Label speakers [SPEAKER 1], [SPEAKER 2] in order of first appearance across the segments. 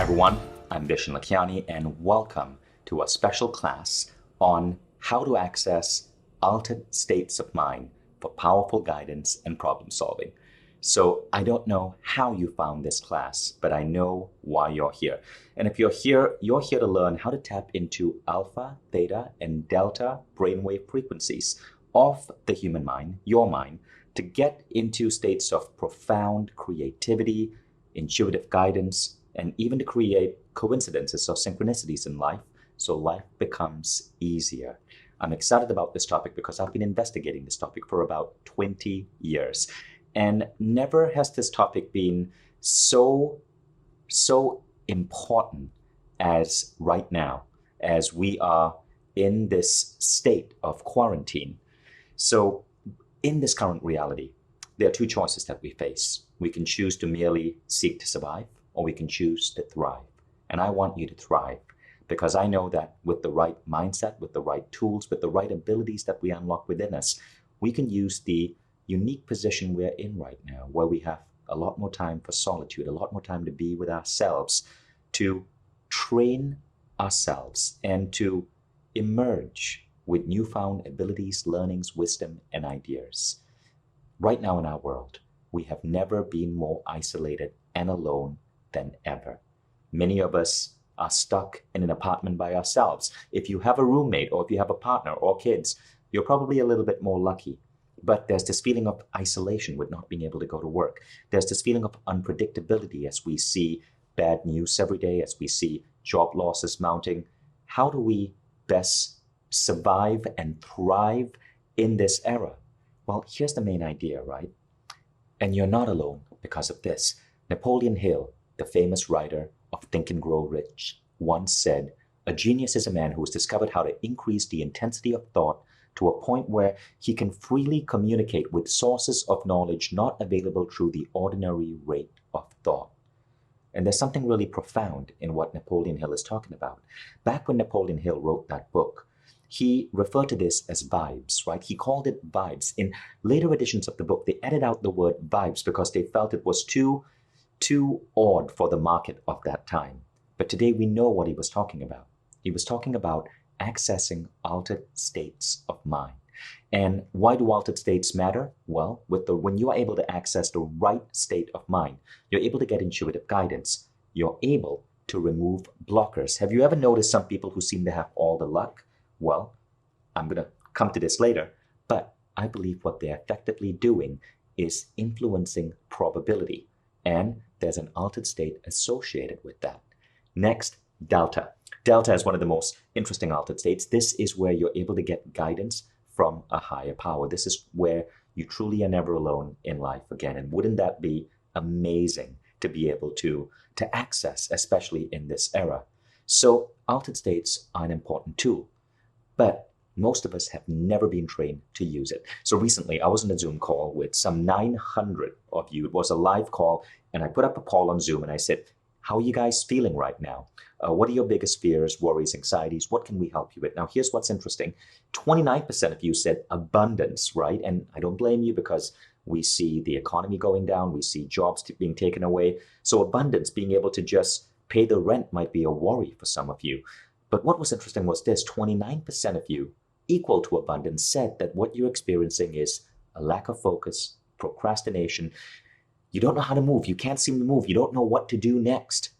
[SPEAKER 1] everyone, I'm Vishen Lakiani and welcome to a special class on how to access altered states of mind for powerful guidance and problem solving. So I don't know how you found this class, but I know why you're here. And if you're here to learn how to tap into alpha, theta, and delta brainwave frequencies of the human mind, your mind, to get into states of profound creativity, intuitive guidance, and even to create coincidences or synchronicities in life so life becomes easier. I'm excited about this topic because I've been investigating this topic for about 20 years. And never has this topic been so important as right now, as we are in this state of quarantine. So in this current reality, there are two choices that we face. We can choose to merely seek to survive, or we can choose to thrive. And I want you to thrive because I know that with the right mindset, with the right tools, with the right abilities that we unlock within us, we can use the unique position we're in right now, where we have a lot more time for solitude, a lot more time to be with ourselves, to train ourselves and to emerge with newfound abilities, learnings, wisdom, and ideas. Right now in our world, we have never been more isolated and alone than ever. Many of us are stuck in an apartment by ourselves. If you have a roommate or if you have a partner or kids, you're probably a little bit more lucky. But there's this feeling of isolation with not being able to go to work. There's this feeling of unpredictability as we see bad news every day, as we see job losses mounting. How do we best survive and thrive in this era? Well, here's the main idea, right? And you're not alone because of this. Napoleon Hill, the famous writer of Think and Grow Rich, once said, "A genius is a man who has discovered how to increase the intensity of thought to a point where he can freely communicate with sources of knowledge not available through the ordinary rate of thought." And there's something really profound in what Napoleon Hill is talking about. Back when Napoleon Hill wrote that book, he referred to this as vibes, right? He called it vibes. In later editions of the book, they edited out the word vibes because they felt it was too odd for the market of that time. But today we know what he was talking about. He was talking about accessing altered states of mind. And why do altered states matter? Well, when you are able to access the right state of mind, you're able to get intuitive guidance. You're able to remove blockers. Have you ever noticed some people who seem to have all the luck? Well, I'm going to come to this later, but I believe what they're effectively doing is influencing probability. And there's an altered state associated with that. Next, delta. Delta is one of the most interesting altered states. This is where you're able to get guidance from a higher power. This is where you truly are never alone in life again. And wouldn't that be amazing to be able to access, especially in this era? So altered states are an important tool, but most of us have never been trained to use it. So recently I was on a Zoom call with some 900 of you. It was a live call, and I put up a poll on Zoom and I said, how are you guys feeling right now? What are your biggest fears, worries, anxieties? What can we help you with? Now, here's what's interesting. 29% of you said abundance, right? And I don't blame you because we see the economy going down. We see jobs being taken away. So abundance, being able to just pay the rent might be a worry for some of you. But what was interesting was this, 29% of you, equal to abundance, said that what you're experiencing is a lack of focus, procrastination. You don't know how to move. You can't seem to move. You don't know what to do next.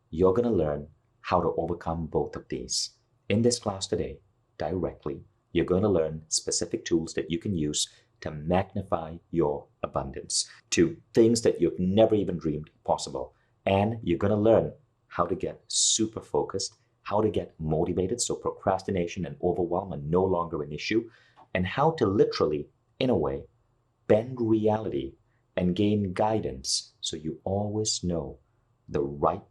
[SPEAKER 1] You're going to learn how to overcome both of these. In this class today, directly, you're going to learn specific tools that you can use to magnify your abundance to things that you've never even dreamed possible. And you're going to learn how to get super focused, how to get motivated so procrastination and overwhelm are no longer an issue, and how to literally, in a way, bend reality and gain guidance so you always know the right,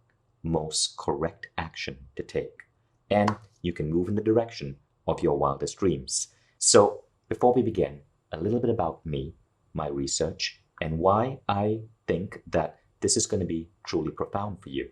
[SPEAKER 1] most correct action to take. And you can move in the direction of your wildest dreams. So before we begin, a little bit about me, my research, and why I think that this is going to be truly profound for you.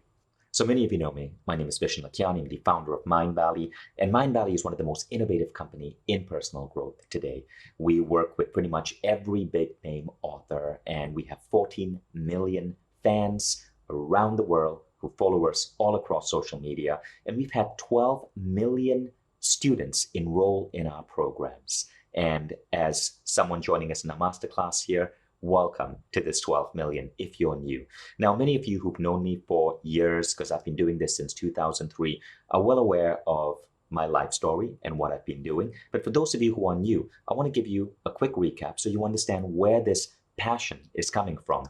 [SPEAKER 1] So many of you know me. My name is Vishen Lakiani. I'm the founder of Mindvalley, and Mindvalley is one of the most innovative companies in personal growth today. We work with pretty much every big name author, and we have 14 million fans around the world who follow us all across social media. And we've had 12 million students enroll in our programs. And as someone joining us in our masterclass here, welcome to this 12 million if you're new. Now, many of you who've known me for years, because I've been doing this since 2003, are well aware of my life story and what I've been doing. But for those of you who are new, I want to give you a quick recap so you understand where this passion is coming from.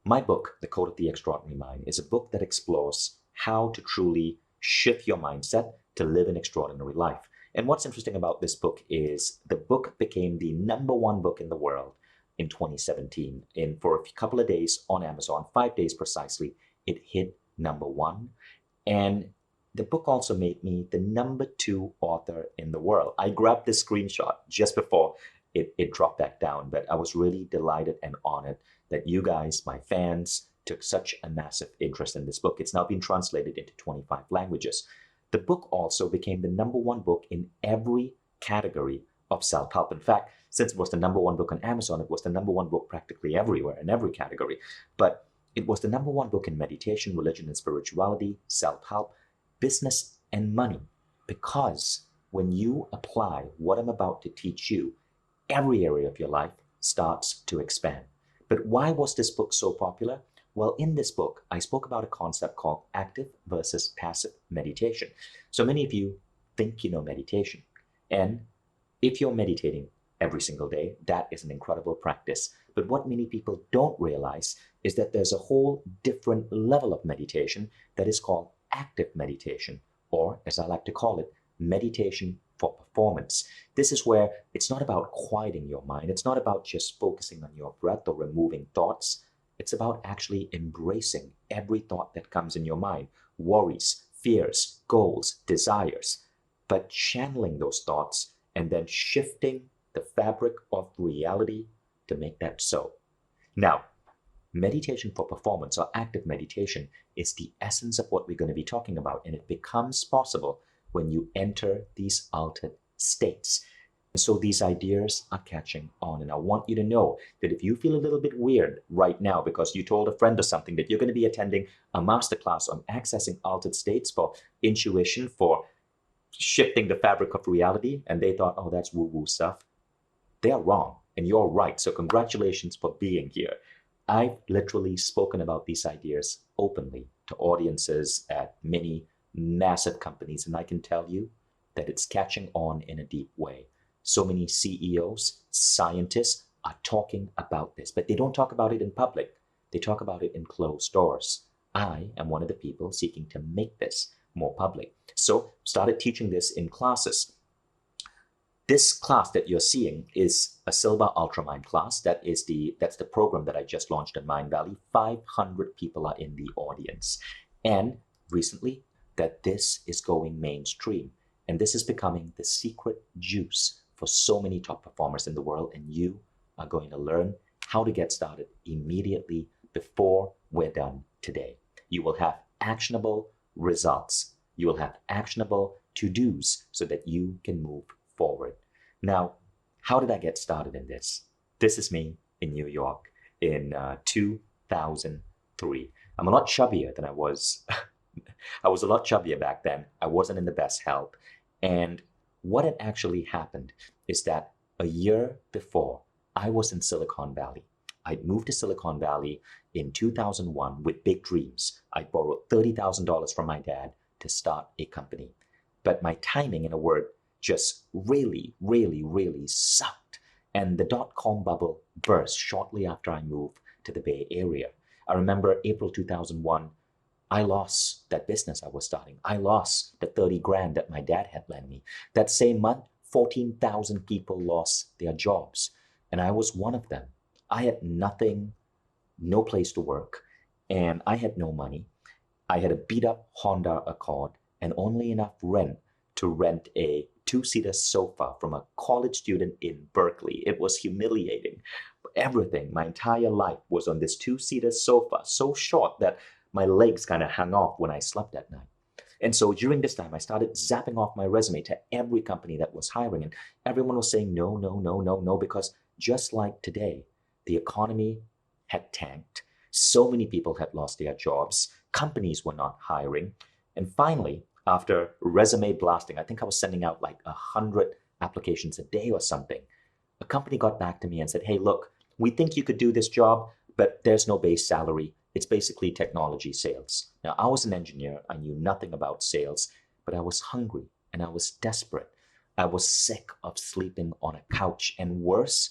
[SPEAKER 1] My book, The Code of the Extraordinary Mind, is a book that explores how to truly shift your mindset to live an extraordinary life. And what's interesting about this book is the book became the #1 book in the world in 2017. And for a couple of days on Amazon, 5 days precisely, it hit #1. And the book also made me the #2 author in the world. I grabbed this screenshot just before it dropped back down, but I was really delighted and honored that you guys, my fans, took such a massive interest in this book. It's now been translated into 25 languages. The book also became the #1 book in every category of self-help. In fact, since it was the #1 book on Amazon, it was the #1 book practically everywhere in every category. But it was the #1 book in meditation, religion and spirituality, self-help, business and money. Because when you apply what I'm about to teach you, every area of your life starts to expand. But why was this book so popular? Well, in this book, I spoke about a concept called active versus passive meditation. So many of you think you know meditation. And if you're meditating every single day, that is an incredible practice. But what many people don't realize is that there's a whole different level of meditation that is called active meditation, or as I like to call it, meditation for performance. This is where it's not about quieting your mind. It's not about just focusing on your breath or removing thoughts. It's about actually embracing every thought that comes in your mind, worries, fears, goals, desires, but channeling those thoughts and then shifting the fabric of reality to make that so. Now, meditation for performance or active meditation is the essence of what we're going to be talking about, and it becomes possible when you enter these altered states. And so these ideas are catching on, and I want you to know that if you feel a little bit weird right now because you told a friend or something that you're going to be attending a masterclass on accessing altered states for intuition, for shifting the fabric of reality, and they thought, oh, that's woo-woo stuff, they're wrong, and you're right. So congratulations for being here. I've literally spoken about these ideas openly to audiences at many massive companies, and I can tell you that it's catching on in a deep way. So many CEOs, scientists are talking about this, but they don't talk about it in public. They talk about it in closed doors. I am one of the people seeking to make this more public. So started teaching this in classes. This class that you're seeing is a Silva Ultramind class. That's the program that I just launched in Mindvalley. 500 people are in the audience. And recently, that this is going mainstream. And this is becoming the secret juice for so many top performers in the world. And you are going to learn how to get started immediately before we're done today. You will have actionable results. You will have actionable to-dos so that you can move forward. Now, how did I get started in this? This is me in New York in 2003. I'm a lot chubbier than I was. I was a lot chubbier back then. I wasn't in the best health. And what had actually happened is that a year before, I was in Silicon Valley. I'd moved to Silicon Valley in 2001 with big dreams. I borrowed $30,000 from my dad to start a company. But my timing, in a word, just really sucked. And the dot-com bubble burst shortly after I moved to the Bay Area. I remember April 2001, I lost that business I was starting. I lost the 30 grand that my dad had lent me. That same month, 14,000 people lost their jobs. And I was one of them. I had nothing, no place to work, and I had no money. I had a beat-up Honda Accord and only enough rent to rent a two-seater sofa from a college student in Berkeley. It was humiliating. Everything, my entire life was on this two-seater sofa, so short that my legs kind of hung off when I slept at night. And so during this time, I started zapping off my resume to every company that was hiring, and everyone was saying no, because just like today, the economy had tanked. So many people had lost their jobs. Companies were not hiring. And finally, after resume blasting, I think I was sending out like 100 applications a day or something, a company got back to me and said, hey, look, we think you could do this job, but there's no base salary. It's basically technology sales. Now, I was an engineer. I knew nothing about sales, but I was hungry and I was desperate. I was sick of sleeping on a couch. And worse,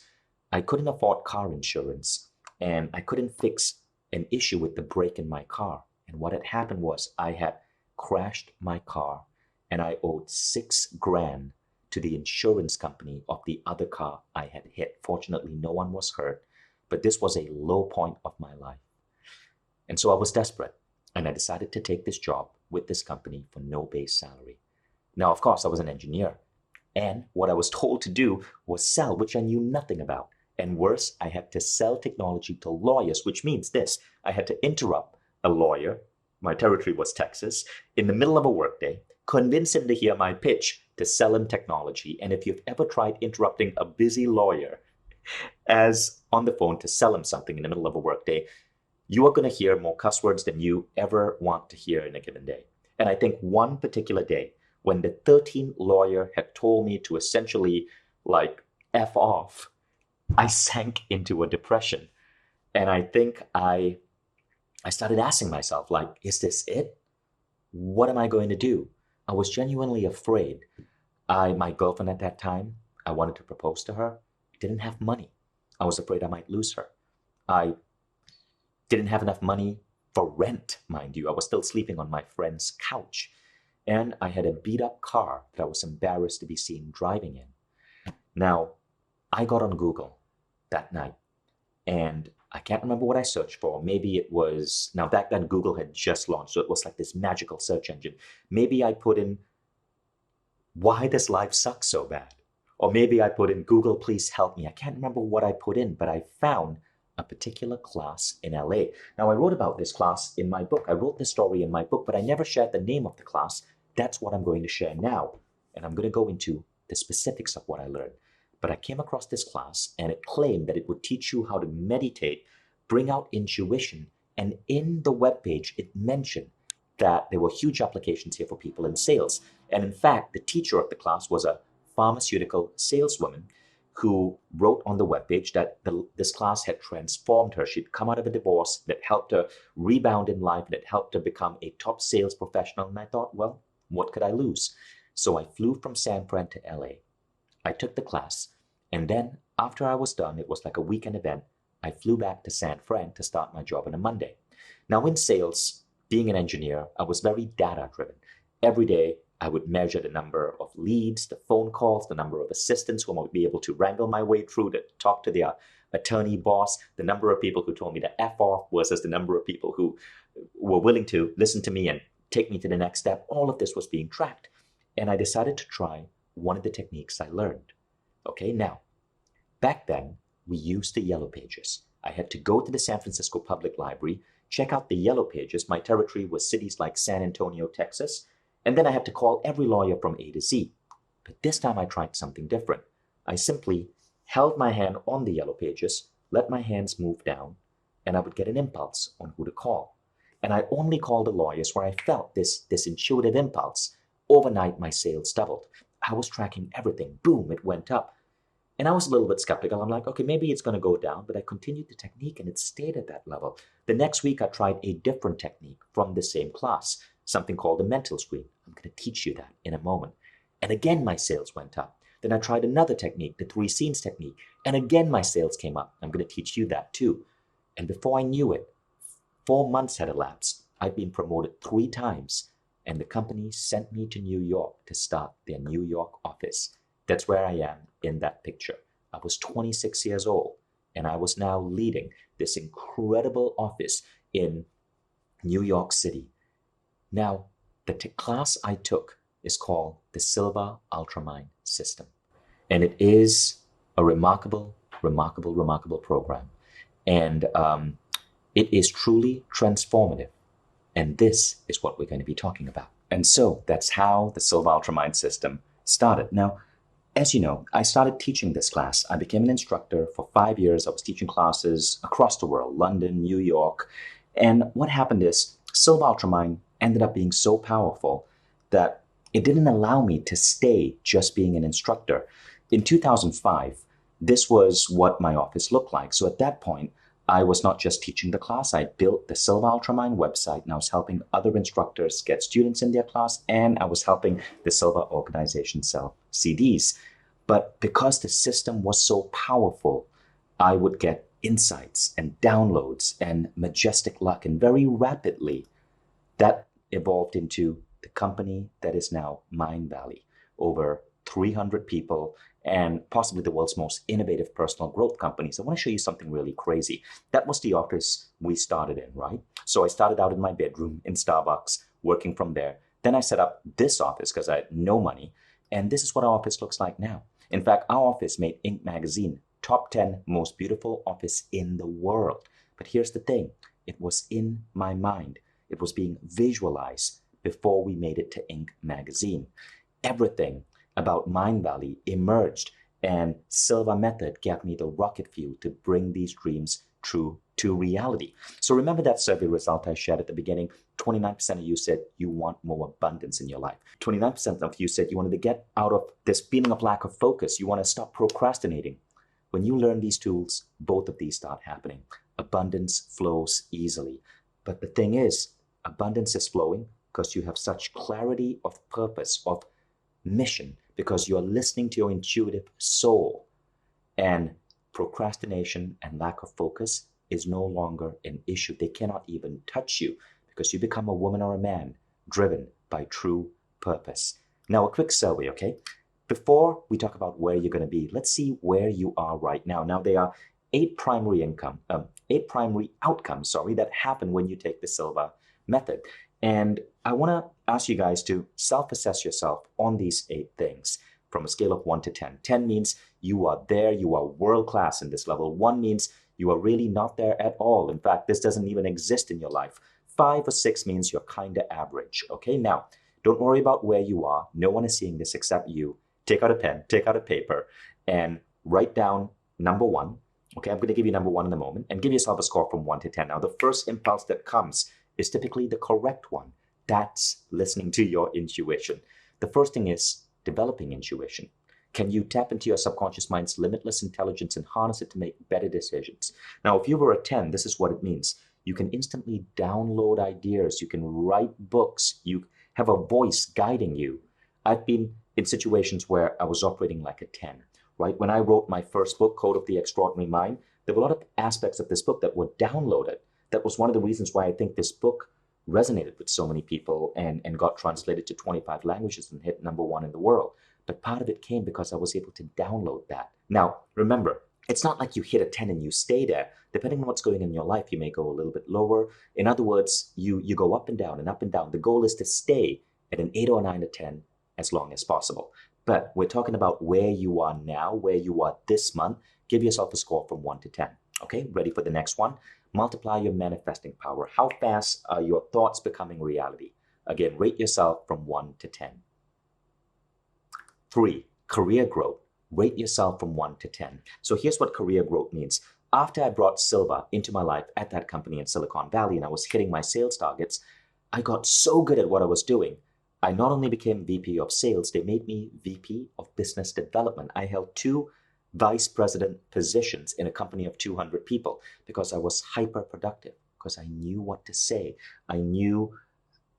[SPEAKER 1] I couldn't afford car insurance and I couldn't fix an issue with the brake in my car. And what had happened was I had crashed my car and I owed $6,000 to the insurance company of the other car I had hit. Fortunately, no one was hurt, but this was a low point of my life. And so I was desperate and I decided to take this job with this company for no base salary. Now, of course, I was an engineer and what I was told to do was sell, which I knew nothing about. And worse, I had to sell technology to lawyers, which means this: I had to interrupt a lawyer, my territory was Texas, in the middle of a workday, convince him to hear my pitch to sell him technology. And if you've ever tried interrupting a busy lawyer as on the phone to sell him something in the middle of a workday, you are going to hear more cuss words than you ever want to hear in a given day. And I think one particular day when the 13th lawyer had told me to essentially like F off, I sank into a depression. And I think I started asking myself, like, is this it? What am I going to do? I was genuinely afraid. My girlfriend at that time, I wanted to propose to her. I didn't have money. I was afraid I might lose her. I didn't have enough money for rent, mind you. I was still sleeping on my friend's couch. And I had a beat up car that I was embarrassed to be seen driving in. Now, I got on Google that night and I can't remember what I searched for. Maybe it was, now back then Google had just launched, so it was like this magical search engine. Maybe I put in, why does life suck so bad? Or maybe I put in, Google, please help me. I can't remember what I put in, but I found a particular class in LA. Now, I wrote about this class in my book. I wrote this story in my book, but I never shared the name of the class. That's what I'm going to share now. And I'm going to go into the specifics of what I learned. But I came across this class and it claimed that it would teach you how to meditate, bring out intuition. And in the webpage, it mentioned that there were huge applications here for people in sales. And in fact, the teacher of the class was a pharmaceutical saleswoman who wrote on the webpage that this class had transformed her. She'd come out of a divorce that helped her rebound in life, that helped her become a top sales professional. And I thought, well, what could I lose? So I flew from San Fran to LA. I took the class. And then after I was done, it was like a weekend event. I flew back to San Fran to start my job on a Monday. Now in sales, being an engineer, I was very data driven. Every day, I would measure the number of leads, the phone calls, the number of assistants whom I would be able to wrangle my way through to talk to their attorney boss, the number of people who told me to F off versus the number of people who were willing to listen to me and take me to the next step. All of this was being tracked. And I decided to try one of the techniques I learned. Okay, now, back then, we used the Yellow Pages. I had to go to the San Francisco Public Library, check out the Yellow Pages. My territory was cities like San Antonio, Texas. And then I had to call every lawyer from A to Z. But this time I tried something different. I simply held my hand on the Yellow Pages, let my hands move down, and I would get an impulse on who to call. And I only called the lawyers where I felt this intuitive impulse. Overnight, my sales doubled. I was tracking everything. Boom, it went up. And I was a little bit skeptical. I'm like, okay, maybe it's going to go down, but I continued the technique and it stayed at that level. The next week, I tried a different technique from the same class, something called the mental screen. I'm going to teach you that in a moment. And again, my sales went up. Then I tried another technique, the 3 scenes technique. And again, my sales came up. I'm going to teach you that too. And before I knew it, 4 months had elapsed. I'd been promoted 3 times. And the company sent me to New York to start their New York office. That's where I am in that picture. I was 26 years old, and I was now leading this incredible office in New York City. Now, the class I took is called the Silva Ultramind System. And it is a remarkable program. And it is truly transformative. And this is what we're going to be talking about. And so that's how the Silva Ultramind System started. Now, As you know, I started teaching this class. I became an instructor. For 5 years. I was teaching classes across the world, London, New York. And what happened is Silva Ultramind ended up being so powerful that it didn't allow me to stay just being an instructor. In 2005, this was what my office looked like. So at that point, I was not just teaching the class. I built the Silva Ultramind website, and I was helping other instructors get students in their class, and I was helping the Silva organization sell CDs. But because the system was so powerful, I would get insights and downloads and majestic luck, and very rapidly that evolved into the company that is now Mindvalley. Over 300 people, and possibly the world's most innovative personal growth companies. I want to show you something really crazy. That was the office we started in, right? So I started out in my bedroom in Starbucks, working from there. Then I set up this office because I had no money. And this is what our office looks like now. In fact, our office made Inc. magazine top 10 most beautiful office in the world. But here's the thing. It was in my mind. It was being visualized before we made it to Inc. magazine. Everything about Mindvalley emerged, and Silva method gave me the rocket fuel to bring these dreams true to reality. So remember that survey result I shared at the beginning? 29% of you said you want more abundance in your life. 29% of you said you wanted to get out of this feeling of lack of focus. You want to stop procrastinating. When you learn these tools, both of these start happening. Abundance flows easily. But the thing is, abundance is flowing because you have such clarity of purpose, of mission, because you're listening to your intuitive soul. And procrastination and lack of focus is no longer an issue. They cannot even touch you because you become a woman or a man driven by true purpose. Now, a quick survey, okay? Before we talk about where you're going to be, let's see where you are right now. Now, there are eight primary outcomes that happen when you take the Silva method. And I want to ask you guys to self-assess yourself on these 8 things from a scale of 1 to 10. 10 means you are there, you are world-class in this level. 1 means you are really not there at all. In fact, this doesn't even exist in your life. 5 or 6 means you're kind of average. Okay, now, don't worry about where you are. No one is seeing this except you. Take out a pen, take out a paper, and write down number 1. Okay, I'm going to give you number 1 in a moment, and give yourself a score from 1 to 10. Now, the first impulse that comes is typically the correct one. That's listening to your intuition. The first thing is developing intuition. Can you tap into your subconscious mind's limitless intelligence and harness it to make better decisions? Now, if you were a 10, this is what it means. You can instantly download ideas. You can write books. You have a voice guiding you. I've been in situations where I was operating like a 10, right? When I wrote my first book, Code of the Extraordinary Mind, there were a lot of aspects of this book that were downloaded. That was one of the reasons why I think this book resonated with so many people and got translated to 25 languages and hit number 1 in the world. But part of it came because I was able to download that. Now, remember, it's not like you hit a 10 and you stay there. Depending on what's going on in your life, you may go a little bit lower. In other words, you go up and down and up and down. The goal is to stay at an 8 or 9 or 10 as long as possible. But we're talking about where you are now, where you are this month. Give yourself a score from 1 to 10. Okay, ready for the next one? Multiply your manifesting power. How fast are your thoughts becoming reality? Again, rate yourself from 1 to 10. 3, career growth. Rate yourself from 1 to 10. So here's what career growth means. After I brought Silva into my life at that company in Silicon Valley and I was hitting my sales targets, I got so good at what I was doing. I not only became VP of sales, they made me VP of business development. I held 2 vice president positions in a company of 200 people because I was hyper productive, because I knew what to say. I knew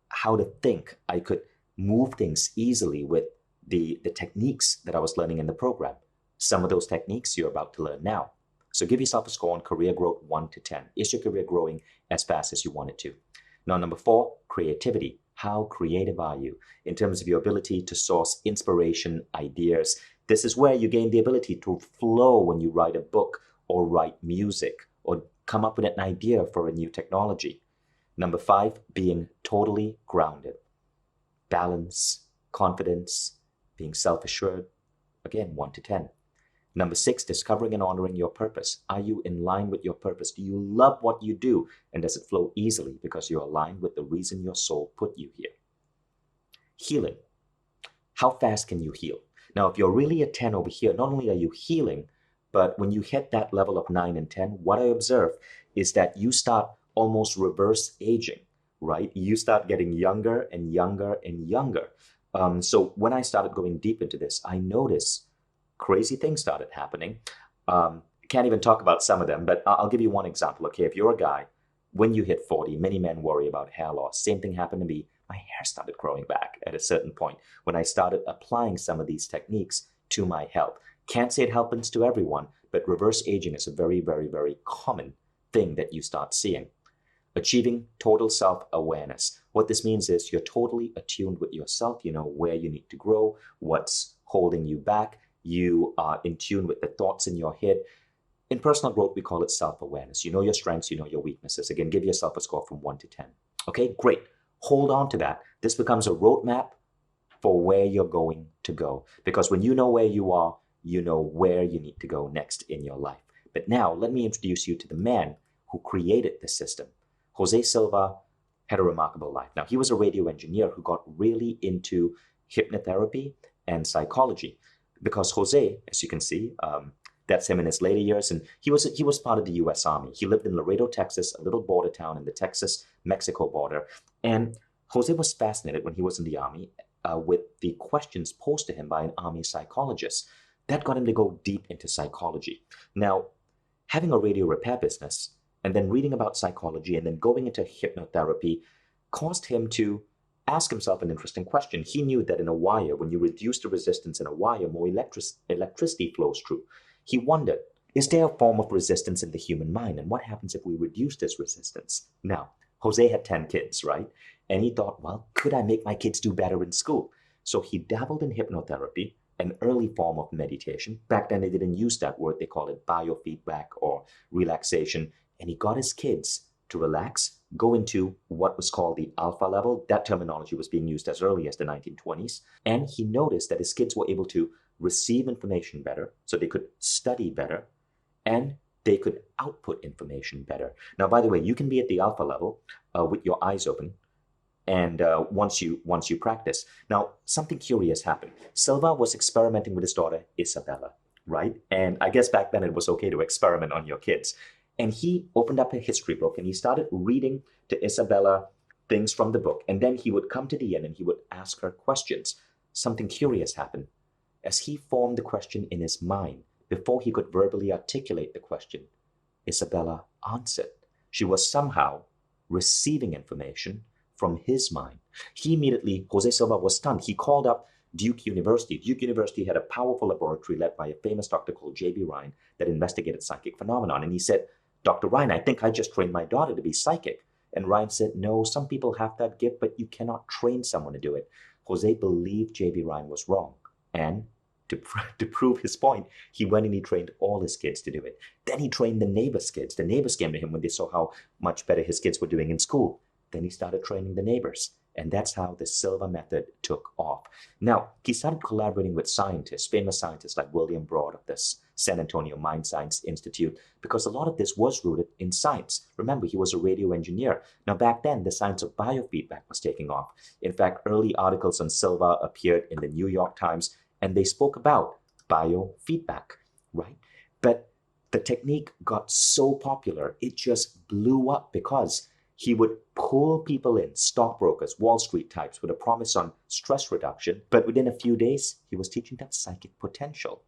[SPEAKER 1] how to think. I could move things easily with the techniques that I was learning in the program. Some of those techniques you're about to learn now. So give yourself a score on career growth 1 to 10. Is your career growing as fast as you want it to? Now, number 4, creativity. How creative are you in terms of your ability to source inspiration, ideas? This is where you gain the ability to flow when you write a book or write music or come up with an idea for a new technology. Number 5, being totally grounded. Balance, confidence, being self-assured. Again, 1 to 10. Number 6, discovering and honoring your purpose. Are you in line with your purpose? Do you love what you do? And does it flow easily because you're aligned with the reason your soul put you here? Healing. How fast can you heal? Now, if you're really a 10 over here, not only are you healing, but when you hit that level of 9 and 10, what I observe is that you start almost reverse aging, right? You start getting younger and younger and younger. So when I started going deep into this, I noticed crazy things started happening. Can't even talk about some of them, but I'll give you one example. Okay, if you're a guy, when you hit 40, many men worry about hair loss. Same thing happened to me. My hair started growing back at a certain point when I started applying some of these techniques to my health. Can't say it happens to everyone, but reverse aging is a very, very, very common thing that you start seeing. Achieving total self-awareness. What this means is you're totally attuned with yourself. You know where you need to grow, what's holding you back. You are in tune with the thoughts in your head. In personal growth, we call it self-awareness. You know your strengths, you know your weaknesses. Again, give yourself a score from 1 to 10. Okay, great. Hold on to that. This becomes a roadmap for where you're going to go. Because when you know where you are, you know where you need to go next in your life. But now, let me introduce you to the man who created this system. Jose Silva had a remarkable life. Now, he was a radio engineer who got really into hypnotherapy and psychology. Because Jose, as you can see, that's him in his later years, and he was part of the U.S. Army. He lived in Laredo, Texas, a little border town in the Texas-Mexico border. And Jose was fascinated when he was in the Army with the questions posed to him by an Army psychologist. That got him to go deep into psychology. Now, having a radio repair business, and then reading about psychology, and then going into hypnotherapy caused him to ask himself an interesting question. He knew that in a wire, when you reduce the resistance in a wire, more electricity flows through. He wondered, is there a form of resistance in the human mind? And what happens if we reduce this resistance? Now, Jose had 10 kids, right? And he thought, well, could I make my kids do better in school? So he dabbled in hypnotherapy, an early form of meditation. Back then, they didn't use that word. They called it biofeedback or relaxation. And he got his kids to relax, go into what was called the alpha level. That terminology was being used as early as the 1920s. And he noticed that his kids were able to receive information better, so they could study better, and they could output information better. Now, by the way, you can be at the alpha level with your eyes open, and once you practice. Now, something curious happened. Silva was experimenting with his daughter, Isabella, right? And I guess back then it was okay to experiment on your kids. And he opened up a history book, and he started reading to Isabella things from the book. And then he would come to the end, and he would ask her questions. Something curious happened. As he formed the question in his mind, before he could verbally articulate the question, Isabella answered. She was somehow receiving information from his mind. Jose Silva was stunned. He called up Duke University. Duke University had a powerful laboratory led by a famous doctor called J.B. Ryan that investigated psychic phenomenon. And he said, Dr. Ryan, I think I just trained my daughter to be psychic. And Ryan said, no, some people have that gift, but you cannot train someone to do it. Jose believed J.B. Ryan was wrong. And to prove his point, he went and he trained all his kids to do it. Then he trained the neighbors' kids. The neighbors came to him when they saw how much better his kids were doing in school. Then he started training the neighbors. And that's how the Silva method took off. Now, he started collaborating with scientists, famous scientists like William Broad of the San Antonio Mind Science Institute, because a lot of this was rooted in science. Remember, he was a radio engineer. Now, back then, the science of biofeedback was taking off. In fact, early articles on Silva appeared in the New York Times, and they spoke about biofeedback, right? But the technique got so popular, it just blew up because he would pull people in, stockbrokers, Wall Street types, with a promise on stress reduction. But within a few days, he was teaching them psychic potential.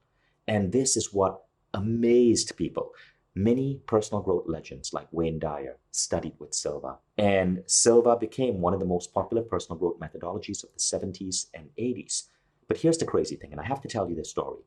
[SPEAKER 1] And this is what amazed people. Many personal growth legends like Wayne Dyer studied with Silva. And Silva became one of the most popular personal growth methodologies of the 70s and 80s. But here's the crazy thing, and I have to tell you this story.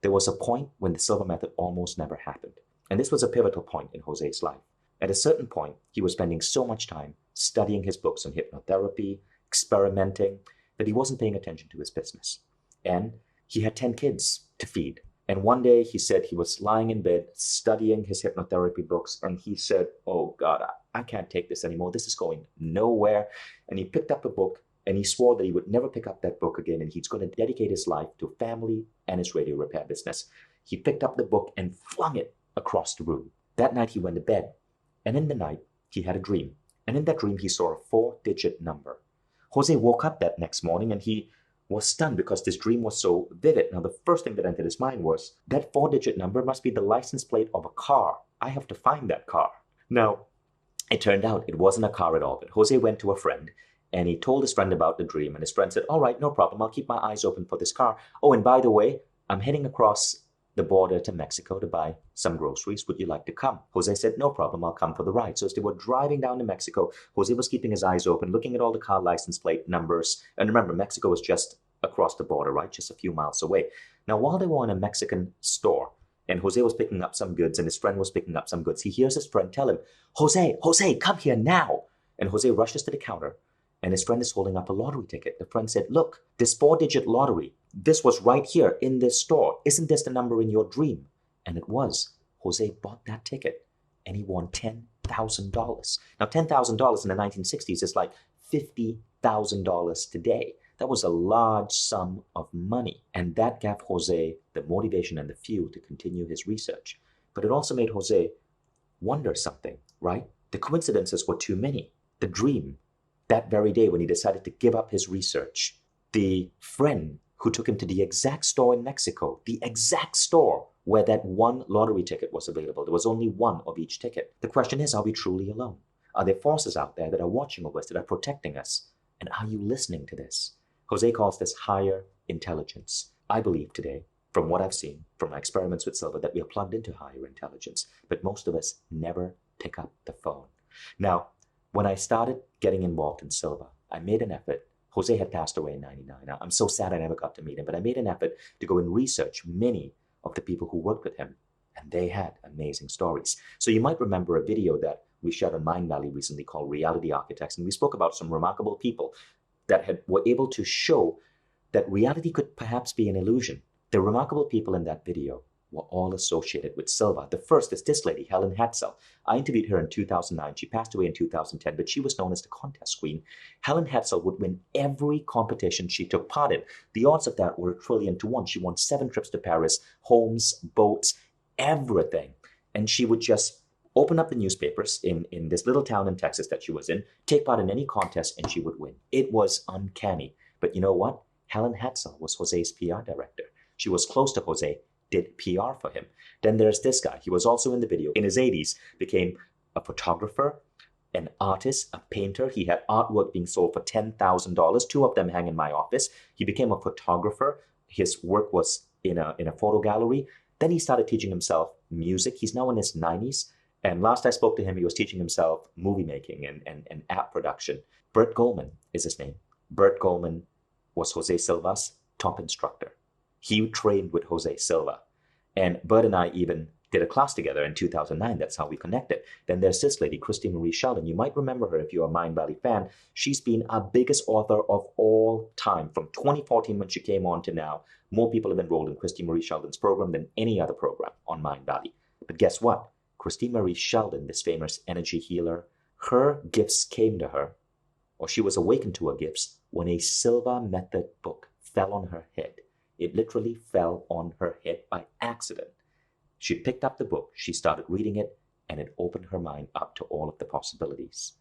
[SPEAKER 1] There was a point when the Silva method almost never happened. And this was a pivotal point in Jose's life. At a certain point, he was spending so much time studying his books on hypnotherapy, experimenting, that he wasn't paying attention to his business. And he had 10 kids to feed. And one day he said he was lying in bed studying his hypnotherapy books, and he said, oh God, I can't take this anymore. This is going nowhere. And he picked up a book, and he swore that he would never pick up that book again, and he's going to dedicate his life to family and his radio repair business. He picked up the book and flung it across the room. That night he went to bed. And in the night, he had a dream. And in that dream, he saw a 4-digit number. Jose woke up that next morning and he was stunned because this dream was so vivid. Now, the first thing that entered his mind was, that 4-digit number must be the license plate of a car. I have to find that car. Now, it turned out it wasn't a car at all, but Jose went to a friend and he told his friend about the dream, and his friend said, all right, no problem, I'll keep my eyes open for this car. Oh, and by the way, I'm heading across the border to Mexico to buy some groceries. Would you like to come? Jose said, no problem, I'll come for the ride. So as they were driving down to Mexico, Jose was keeping his eyes open, looking at all the car license plate numbers. And remember, Mexico is just across the border, right? Just a few miles away. Now, while they were in a Mexican store, and Jose was picking up some goods and his friend was picking up some goods, he hears his friend tell him, Jose, come here now. And Jose rushes to the counter and his friend is holding up a lottery ticket. The friend said, look, this 4-digit lottery, this was right here in this store. Isn't this the number in your dream? And it was. Jose bought that ticket and he won $10,000. Now, $10,000 in the 1960s is like $50,000 today. That was a large sum of money. And that gave Jose the motivation and the fuel to continue his research. But it also made Jose wonder something, right? The coincidences were too many. The dream, that very day when he decided to give up his research, the friend who took him to the exact store in Mexico, the exact store where that one lottery ticket was available. There was only one of each ticket. The question is, are we truly alone? Are there forces out there that are watching over us, that are protecting us? And are you listening to this? Jose calls this higher intelligence. I believe today, from what I've seen, from my experiments with Silva, that we are plugged into higher intelligence, but most of us never pick up the phone. Now, when I started getting involved in Silva, I made an effort. Jose had passed away in 99. Now, I'm so sad I never got to meet him, but I made an effort to go and research many of the people who worked with him, and they had amazing stories. So you might remember a video that we shared on Mindvalley recently called Reality Architects, and we spoke about some remarkable people that were able to show that reality could perhaps be an illusion. The remarkable people in that video were all associated with Silva. The first is this lady, Helen Hetzel. I interviewed her in 2009. She passed away in 2010, but she was known as the contest queen. Helen Hetzel would win every competition she took part in. The odds of that were 1,000,000,000,1. She won 7 trips to Paris, homes, boats, everything. And she would just open up the newspapers in this little town in Texas that she was in, take part in any contest, and she would win. It was uncanny. But you know what? Helen Hetzel was Jose's PR director. She was close to Jose, did PR for him. Then there's this guy. He was also in the video. In his 80s, became a photographer, an artist, a painter. He had artwork being sold for $10,000. 2 of them hang in my office. He became a photographer. His work was in a photo gallery. Then he started teaching himself music. He's now in his 90s. And last I spoke to him, he was teaching himself movie making and app production. Bert Goldman is his name. Bert Goldman was Jose Silva's top instructor. He trained with Jose Silva. And Bert and I even did a class together in 2009. That's how we connected. Then there's this lady, Christy Marie Sheldon. You might remember her if you're a Mindvalley fan. She's been our biggest author of all time. From 2014 when she came on to now, more people have enrolled in Christy Marie Sheldon's program than any other program on Mindvalley. But guess what? Christy Marie Sheldon, this famous energy healer, her gifts came to her, or she was awakened to her gifts, when a Silva Method book fell on her head. It literally fell on her head by accident. She picked up the book, she started reading it, and it opened her mind up to all of the possibilities.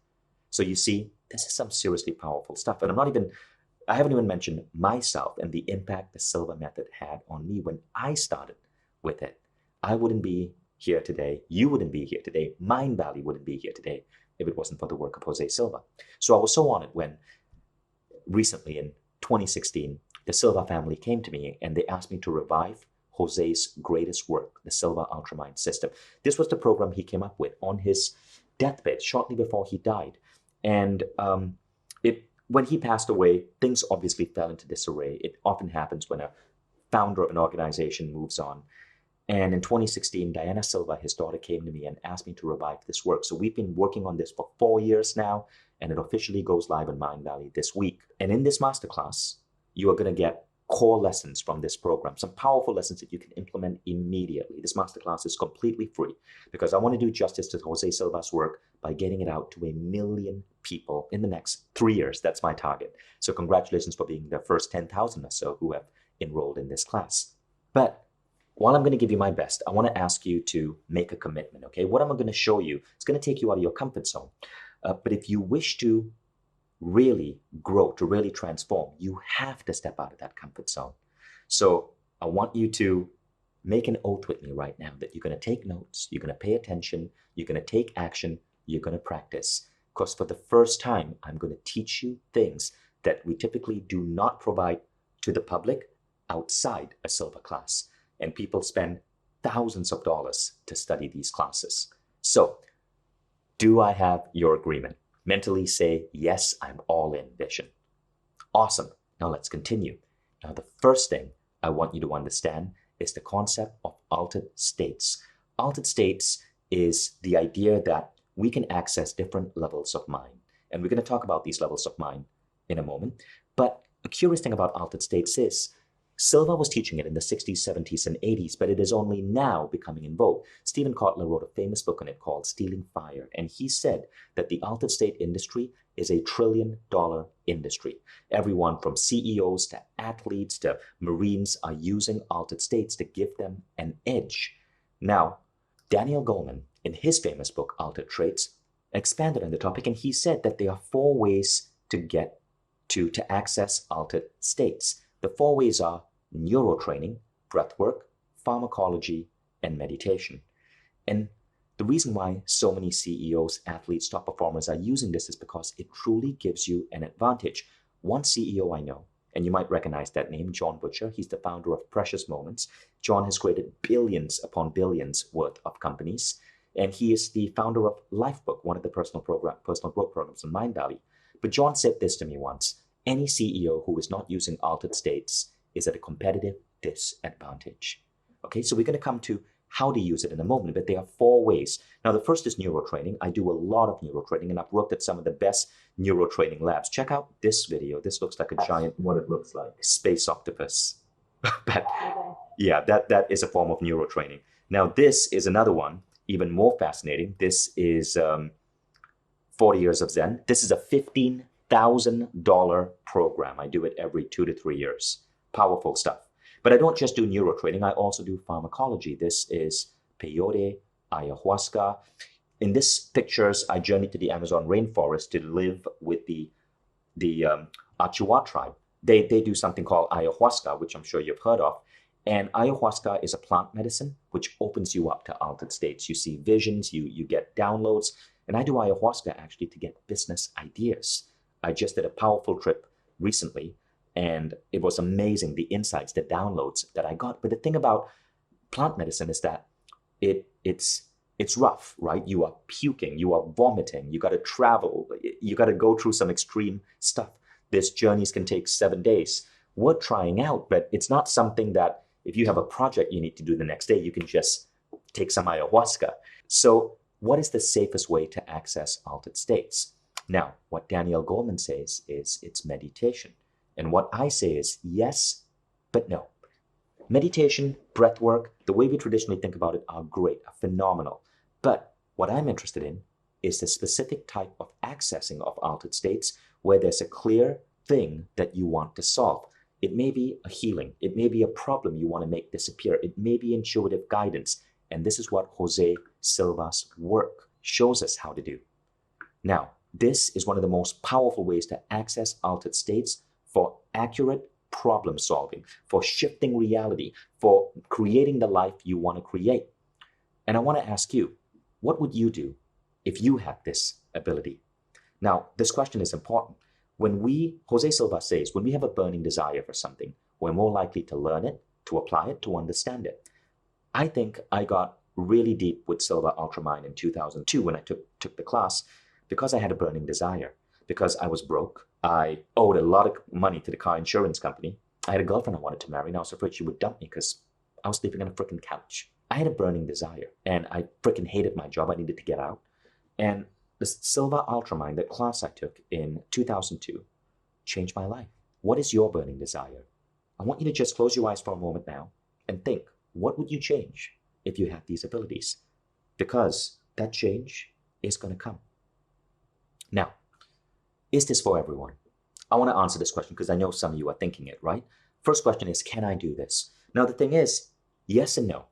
[SPEAKER 1] So you see, this is some seriously powerful stuff. And I haven't even mentioned myself and the impact the Silva Method had on me when I started with it. I wouldn't be here today. You wouldn't be here today. Mindvalley wouldn't be here today if it wasn't for the work of Jose Silva. So I was so honored when recently in 2016, the Silva family came to me and they asked me to revive Jose's greatest work, the Silva Ultramind System. This was the program he came up with on his deathbed shortly before he died. And when he passed away, things obviously fell into disarray. It often happens when a founder of an organization moves on. And in 2016, Diana Silva, his daughter, came to me and asked me to revive this work. So we've been working on this for 4 years now, and it officially goes live in Mindvalley this week. And in this masterclass, you are going to get core lessons from this program, some powerful lessons that you can implement immediately. This masterclass is completely free because I want to do justice to Jose Silva's work by getting it out to 1 million people in the next 3 years. That's my target. So congratulations for being the first 10,000 or so who have enrolled in this class. But while I'm going to give you my best, I want to ask you to make a commitment, okay? What I'm going to show you is going to take you out of your comfort zone. But if you wish to really grow, to really transform, you have to step out of that comfort zone. So I want you to make an oath with me right now that you're going to take notes, you're going to pay attention, you're going to take action, you're going to practice. Because for the first time, I'm going to teach you things that we typically do not provide to the public outside a Silva class. And people spend thousands of dollars to study these classes. So, do I have your agreement? Mentally say, yes, I'm all in, Vision. Awesome. Now let's continue. Now, the first thing I want you to understand is the concept of altered states. Altered states is the idea that we can access different levels of mind. And we're going to talk about these levels of mind in a moment. But a curious thing about altered states is Silva was teaching it in the 60s, 70s, and 80s, but it is only now becoming in vogue. Stephen Kotler wrote a famous book on it called Stealing Fire, and he said that the altered state industry is a $1 trillion industry. Everyone from CEOs to athletes to Marines are using altered states to give them an edge. Now, Daniel Goleman, in his famous book, Altered Traits, expanded on the topic, and he said that there are 4 ways to access altered states. The 4 ways are neurotraining, breathwork, pharmacology, and meditation. And the reason why so many CEOs, athletes, top performers are using this is because it truly gives you an advantage. One CEO I know, and you might recognize that name, John Butcher. He's the founder of Precious Moments. John has created billions upon billions worth of companies. And he is the founder of Lifebook, one of the personal growth programs in Mindvalley. But John said this to me once: any CEO who is not using altered states is at a competitive disadvantage. Okay, so we're going to come to how to use it in a moment, but there are 4 ways. Now, the first is neurotraining. I do a lot of neurotraining, and I've worked at some of the best neurotraining labs. Check out this video. This looks like a giant, what it looks like, space octopus. But yeah, that is a form of neurotraining. Now, this is another one, even more fascinating. This is 40 Years of Zen. This is a $15,000 program. I do it every 2 to 3 years. Powerful stuff. But I don't just do neurotraining. I also do pharmacology. This is peyote, ayahuasca. In these pictures, I journeyed to the Amazon rainforest to live with the Achuar tribe. They do something called ayahuasca, which I'm sure you've heard of. And ayahuasca is a plant medicine which opens you up to altered states. You see visions, you get downloads. And I do ayahuasca actually to get business ideas. I just did a powerful trip recently, and it was amazing, the insights, the downloads that I got. But the thing about plant medicine is that it's rough, right? You are puking, you are vomiting, you got to travel, you got to go through some extreme stuff. These journeys can take 7 days. We're trying out, but it's not something that if you have a project you need to do the next day, you can just take some ayahuasca. So what is the safest way to access altered states? Now, what Daniel Goleman says is it's meditation. And what I say is yes, but no. Meditation, breath work, the way we traditionally think about it are great, are phenomenal. But what I'm interested in is the specific type of accessing of altered states where there's a clear thing that you want to solve. It may be a healing. It may be a problem you want to make disappear. It may be intuitive guidance. And this is what Jose Silva's work shows us how to do. Now, this is one of the most powerful ways to access altered states for accurate problem solving, for shifting reality, for creating the life you want to create. And I want to ask you, what would you do if you had this ability? Now, this question is important. Jose Silva says, when we have a burning desire for something, we're more likely to learn it, to apply it, to understand it. I think I got really deep with Silva Ultramind in 2002 when I took the class because I had a burning desire, because I was broke. I owed a lot of money to the car insurance company. I had a girlfriend I wanted to marry, and I was afraid she would dump me because I was sleeping on a freaking couch. I had a burning desire, and I freaking hated my job. I needed to get out. And the Silva Ultramind, that class I took in 2002, changed my life. What is your burning desire? I want you to just close your eyes for a moment now and think, what would you change if you had these abilities? Because that change is going to come. Now, is this for everyone? I want to answer this question because I know some of you are thinking it, right? First question is, can I do this? Now, the thing is, yes and no.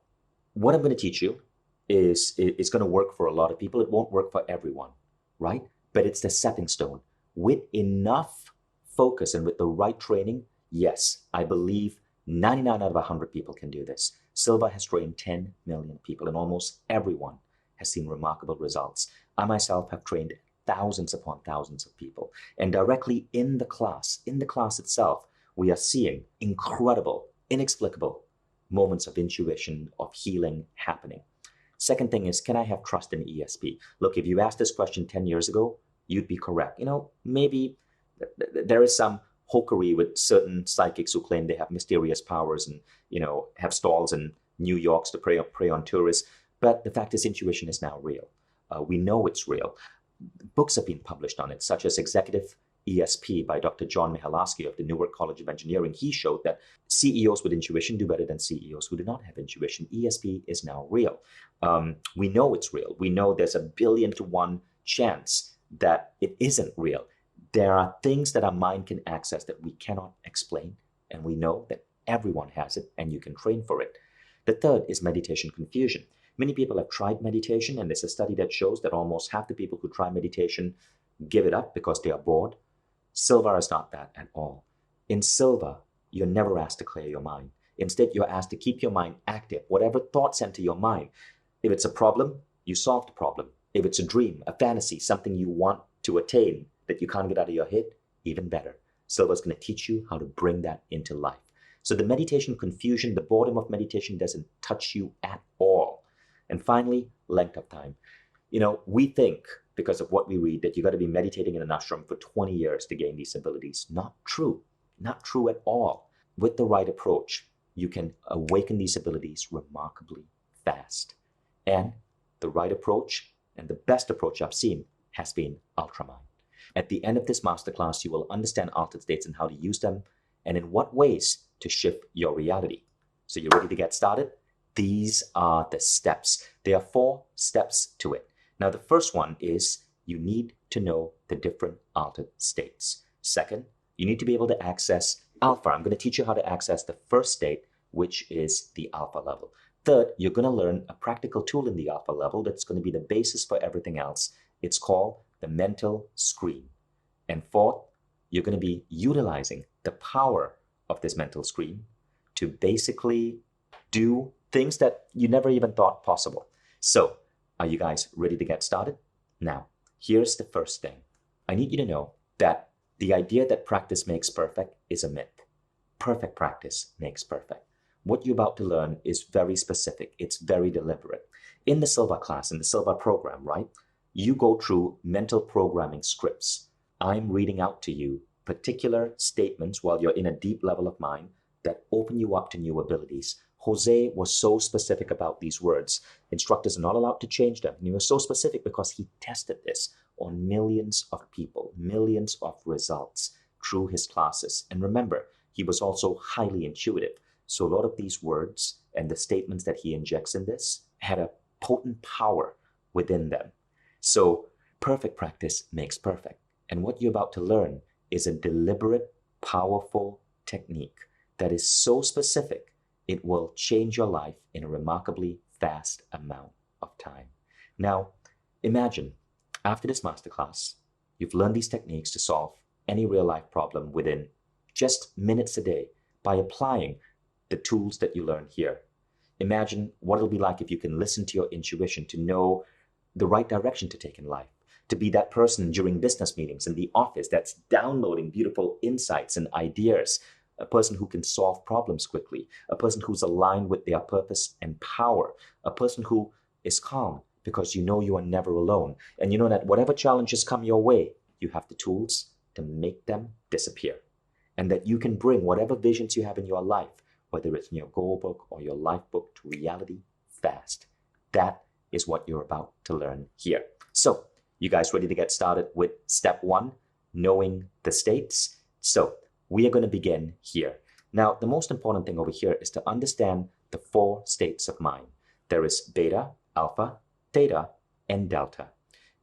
[SPEAKER 1] What I'm going to teach you is going to work for a lot of people. It won't work for everyone, right? But it's the stepping stone. with enough focus and with the right training, yes, I believe 99 out of 100 people can do this. Silva has trained 10 million people, and almost everyone has seen remarkable results. I myself have trained thousands upon thousands of people. And directly in the class itself, we are seeing incredible, inexplicable moments of intuition, of healing happening. Second thing is, can I have trust in ESP? Look, if you asked this question 10 years ago, you'd be correct. Maybe there is some hokery with certain psychics who claim they have mysterious powers and, have stalls in New York to prey on tourists. But the fact is, intuition is now real. We know it's real. Books have been published on it, such as Executive ESP by Dr. John Michalowski of the Newark College of Engineering. He showed that CEOs with intuition do better than CEOs who do not have intuition. ESP is now real. We know it's real. We know there's a 1,000,000,000 to 1 chance that it isn't real. There are things that our mind can access that we cannot explain, and we know that everyone has it, and you can train for it. The third is meditation confusion. Many people have tried meditation, and there's a study that shows that almost half the people who try meditation give it up because they are bored. Silva is not that at all. In Silva, you're never asked to clear your mind. Instead, you're asked to keep your mind active. Whatever thoughts enter your mind, if it's a problem, you solve the problem. If it's a dream, a fantasy, something you want to attain that you can't get out of your head, even better. Silva's going to teach you how to bring that into life. So the meditation confusion, the boredom of meditation doesn't touch you at all. And finally, length of time. We think, because of what we read, that you got to be meditating in an ashram for 20 years to gain these abilities. Not true. Not true at all. With the right approach, you can awaken these abilities remarkably fast. And the right approach, and the best approach I've seen, has been Ultramind. At the end of this masterclass, you will understand altered states and how to use them, and in what ways to shift your reality. So you ready to get started? These are the steps. There are 4 steps to it. Now, the first one is you need to know the different altered states. Second, you need to be able to access alpha. I'm going to teach you how to access the first state, which is the alpha level. Third, you're going to learn a practical tool in the alpha level that's going to be the basis for everything else. It's called the mental screen. And fourth, you're going to be utilizing the power of this mental screen to basically do things that you never even thought possible. So, are you guys ready to get started? Now, here's the first thing. I need you to know that the idea that practice makes perfect is a myth. Perfect practice makes perfect. What you're about to learn is very specific. It's very deliberate. In the Silva class, in the Silva program, right, you go through mental programming scripts. I'm reading out to you particular statements while you're in a deep level of mind that open you up to new abilities. Jose was so specific about these words. Instructors are not allowed to change them. And he was so specific because he tested this on millions of people, millions of results through his classes. And remember, he was also highly intuitive. So a lot of these words and the statements that he injects in this had a potent power within them. So perfect practice makes perfect. And what you're about to learn is a deliberate, powerful technique that is so specific, it will change your life in a remarkably fast amount of time. Now, imagine, after this masterclass, you've learned these techniques to solve any real-life problem within just minutes a day by applying the tools that you learn here. Imagine what it'll be like if you can listen to your intuition to know the right direction to take in life, to be that person during business meetings in the office that's downloading beautiful insights and ideas, a person who can solve problems quickly, a person who's aligned with their purpose and power, a person who is calm because you know you are never alone, and you know that whatever challenges come your way, you have the tools to make them disappear, and that you can bring whatever visions you have in your life, whether it's in your goal book or your life book, to reality fast. That is what you're about to learn here. So, you guys ready to get started with step 1, knowing the states? So, we are going to begin here. Now, the most important thing over here is to understand the 4 states of mind. There is beta, alpha, theta, and delta.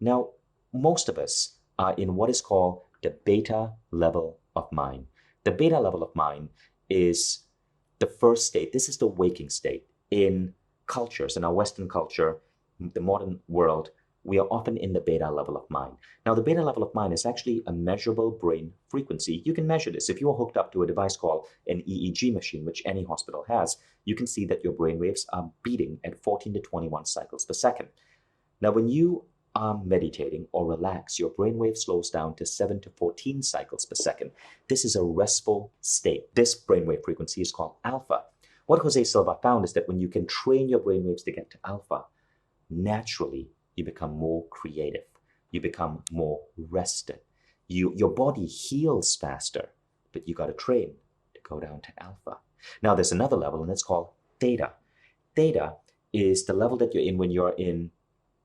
[SPEAKER 1] Now, most of us are in what is called the beta level of mind. The beta level of mind is the first state. This is the waking state. In cultures, in our Western culture, the modern world, we are often in the beta level of mind. Now, the beta level of mind is actually a measurable brain frequency. You can measure this. If you are hooked up to a device called an EEG machine, which any hospital has, you can see that your brain waves are beating at 14 to 21 cycles per second. Now, when you are meditating or relax, your brainwave slows down to 7 to 14 cycles per second. This is a restful state. This brainwave frequency is called alpha. What Jose Silva found is that when you can train your brainwaves to get to alpha, naturally you become more creative. You become more rested. Your body heals faster, but you got to train to go down to alpha. Now, there's another level, and it's called theta. Theta is the level that you're in when you're in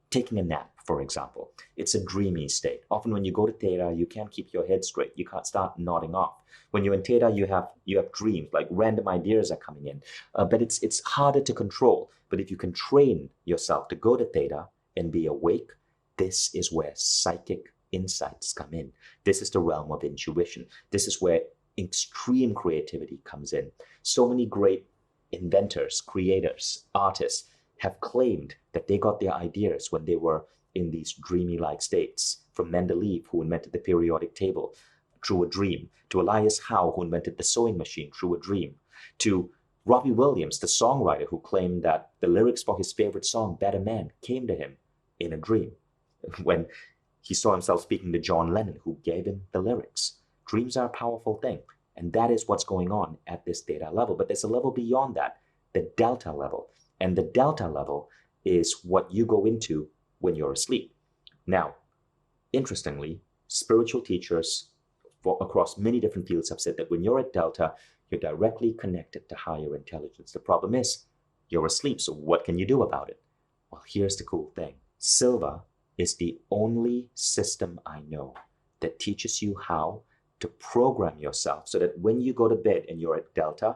[SPEAKER 1] taking a nap, for example. It's a dreamy state. Often when you go to theta, you can't keep your head straight. You can't start nodding off. When you're in theta, you have dreams, like random ideas are coming in. But it's harder to control. But if you can train yourself to go to theta and be awake, this is where psychic insights come in. This is the realm of intuition. This is where extreme creativity comes in. So many great inventors, creators, artists have claimed that they got their ideas when they were in these dreamy-like states. From Mendeleev, who invented the periodic table, through a dream, to Elias Howe, who invented the sewing machine through a dream, to Robbie Williams, the songwriter who claimed that the lyrics for his favorite song, Better Man, came to him in a dream when he saw himself speaking to John Lennon, who gave him the lyrics. Dreams are a powerful thing, and that is what's going on at this theta level. But there's a level beyond that, the delta level. And the delta level is what you go into when you're asleep. Now, interestingly, spiritual teachers across many different fields have said that when you're at delta, you're directly connected to higher intelligence. The problem is you're asleep, so what can you do about it? Well, here's the cool thing. Silva is the only system I know that teaches you how to program yourself so that when you go to bed and you're at delta,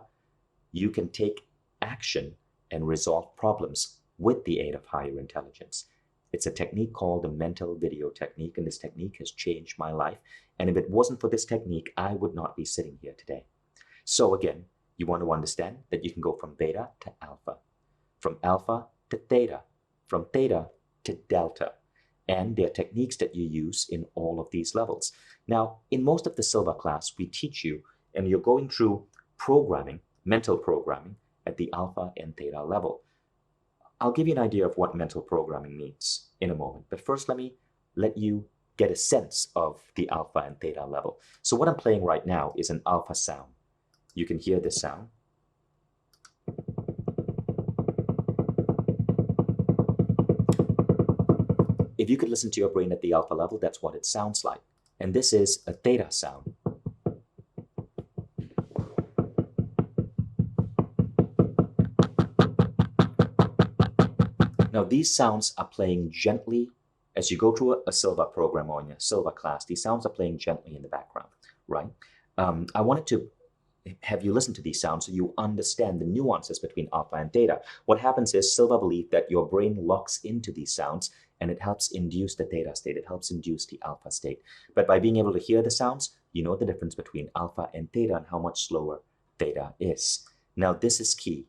[SPEAKER 1] you can take action and resolve problems with the aid of higher intelligence. It's a technique called the mental video technique, and this technique has changed my life. And if it wasn't for this technique, I would not be sitting here today. So again, you want to understand that you can go from beta to alpha, from alpha to theta, from theta to delta. And there are techniques that you use in all of these levels. Now, in most of the Silva class, we teach you, and you're going through programming, mental programming, at the alpha and theta level. I'll give you an idea of what mental programming means in a moment. But first, let you get a sense of the alpha and theta level. So what I'm playing right now is an alpha sound. You can hear this sound. If you could listen to your brain at the alpha level, that's what it sounds like. And this is a theta sound. Now, these sounds are playing gently as you go through a Silva program or in a Silva class. These sounds are playing gently in the background, right? I wanted to have you listen to these sounds so you understand the nuances between alpha and theta. What happens is Silva believed that your brain locks into these sounds and it helps induce the theta state. It helps induce the alpha state. But by being able to hear the sounds, you know the difference between alpha and theta and how much slower theta is. Now, this is key.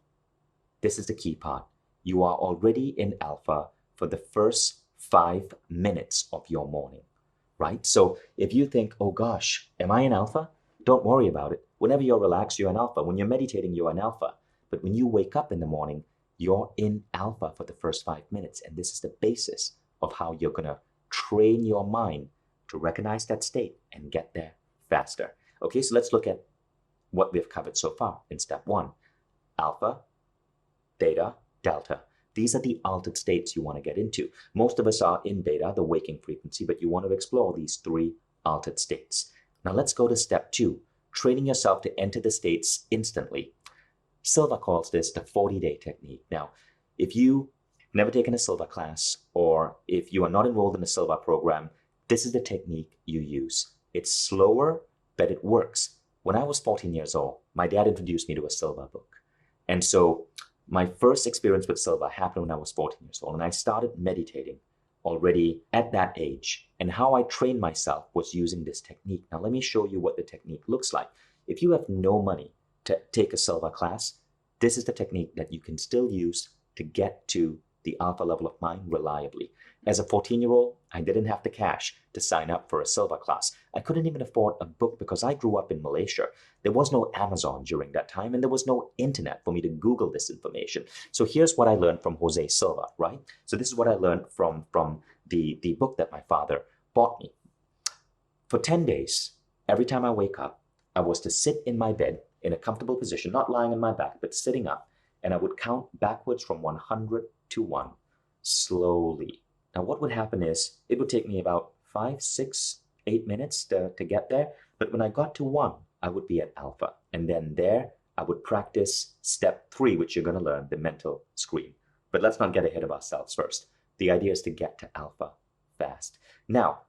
[SPEAKER 1] This is the key part. You are already in alpha for the first 5 minutes of your morning, right? So if you think, oh gosh, am I in alpha? Don't worry about it. Whenever you're relaxed, you're in alpha. When you're meditating, you're in alpha. But when you wake up in the morning, you're in alpha for the first 5 minutes. And this is the basis of how you're going to train your mind to recognize that state and get there faster. Okay, so let's look at what we've covered so far in step 1. Alpha, theta, delta. These are the altered states you want to get into. Most of us are in beta, the waking frequency, but you want to explore these 3 altered states. Now let's go to step 2, training yourself to enter the states instantly. Silva calls this the 40-day technique. Now, if you've never taken a Silva class, or if you are not enrolled in a Silva program, this is the technique you use. It's slower, but it works. When I was 14 years old, my dad introduced me to a Silva book. And so my first experience with Silva happened when I was 14 years old, and I started meditating already at that age. And how I trained myself was using this technique. Now, let me show you what the technique looks like. If you have no money to take a Silva class, this is the technique that you can still use to get to the alpha level of mind reliably. As a 14-year-old, I didn't have the cash to sign up for a Silva class. I couldn't even afford a book because I grew up in Malaysia. There was no Amazon during that time, and there was no internet for me to Google this information. So here's what I learned from Jose Silva, right? So this is what I learned from the book that my father bought me. For 10 days, every time I wake up, I was to sit in my bed in a comfortable position, not lying on my back, but sitting up, and I would count backwards from 100 to 1, slowly. Now, what would happen is it would take me about 5, 6, 8 minutes to get there. But when I got to 1, I would be at alpha. And then there, I would practice step 3, which you're going to learn, the mental screen. But let's not get ahead of ourselves first. The idea is to get to alpha fast. Now,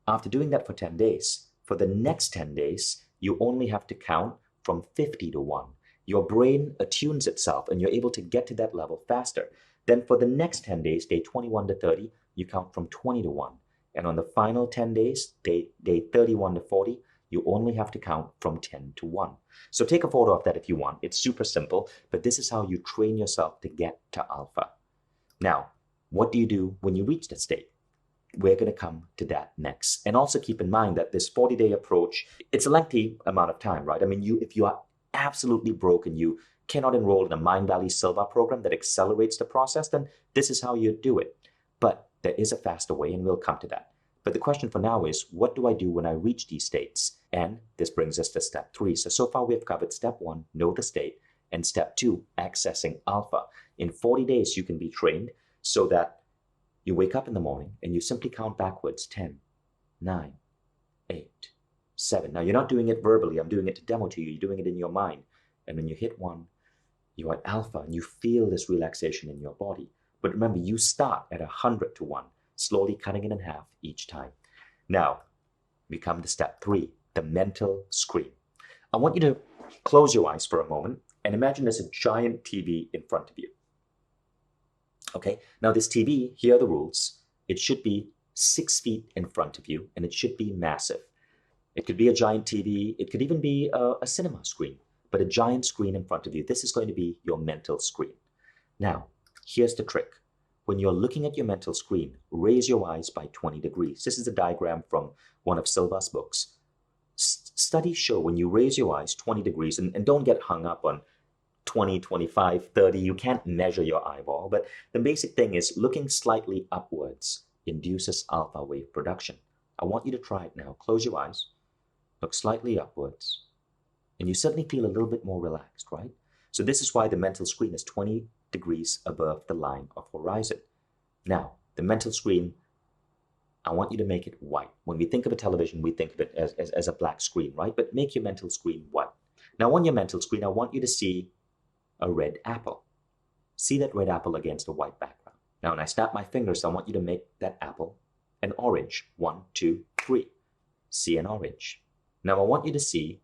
[SPEAKER 1] after doing that for 10 days, for the next 10 days, you only have to count from 50 to 1. Your brain attunes itself and you're able to get to that level faster. Then for the next 10 days, day 21 to 30, you count from 20 to 1. And on the final 10 days, day 31 to 40, you only have to count from 10 to 1. So take a photo of that if you want. It's super simple, but this is how you train yourself to get to alpha. Now, what do you do when you reach that state? We're going to come to that next. And also keep in mind that this 40-day approach, it's a lengthy amount of time, right? I mean, if you are absolutely broke and you cannot enroll in a Mindvalley Silva program that accelerates the process, then this is how you do it. But there is a faster way, and we'll come to that. But the question for now is, what do I do when I reach these states? And this brings us to step 3. So far we have covered step 1, know the state, and step 2, accessing alpha. In 40 days, you can be trained so that you wake up in the morning and you simply count backwards, 10, 9, 8, 7. Now, you're not doing it verbally. I'm doing it to demo to you. You're doing it in your mind. And when you hit 1, you are at alpha and you feel this relaxation in your body. But remember, you start at 100 to 1, slowly cutting it in half each time. Now, we come to step 3, the mental screen. I want you to close your eyes for a moment and imagine there's a giant TV in front of you. Okay, now this TV, here are the rules. It should be 6 feet in front of you and it should be massive. It could be a giant TV. It could even be a cinema screen. But a giant screen in front of you, this is going to be your mental screen. Now, here's the trick. When you're looking at your mental screen, raise your eyes by 20 degrees. This is a diagram from one of Silva's books. Studies show when you raise your eyes 20 degrees, and don't get hung up on 20, 25, 30. You can't measure your eyeball, but the basic thing is looking slightly upwards induces alpha wave production. I want you to try it now. Close your eyes, look slightly upwards, and you suddenly feel a little bit more relaxed, right? So this is why the mental screen is 20 degrees above the line of horizon. Now, the mental screen, I want you to make it white. When we think of a television, we think of it as a black screen, right? But make your mental screen white. Now, on your mental screen, I want you to see a red apple. See that red apple against a white background. Now, when I snap my fingers, I want you to make that apple an orange. 1, 2, 3. See an orange. Now, I want you to see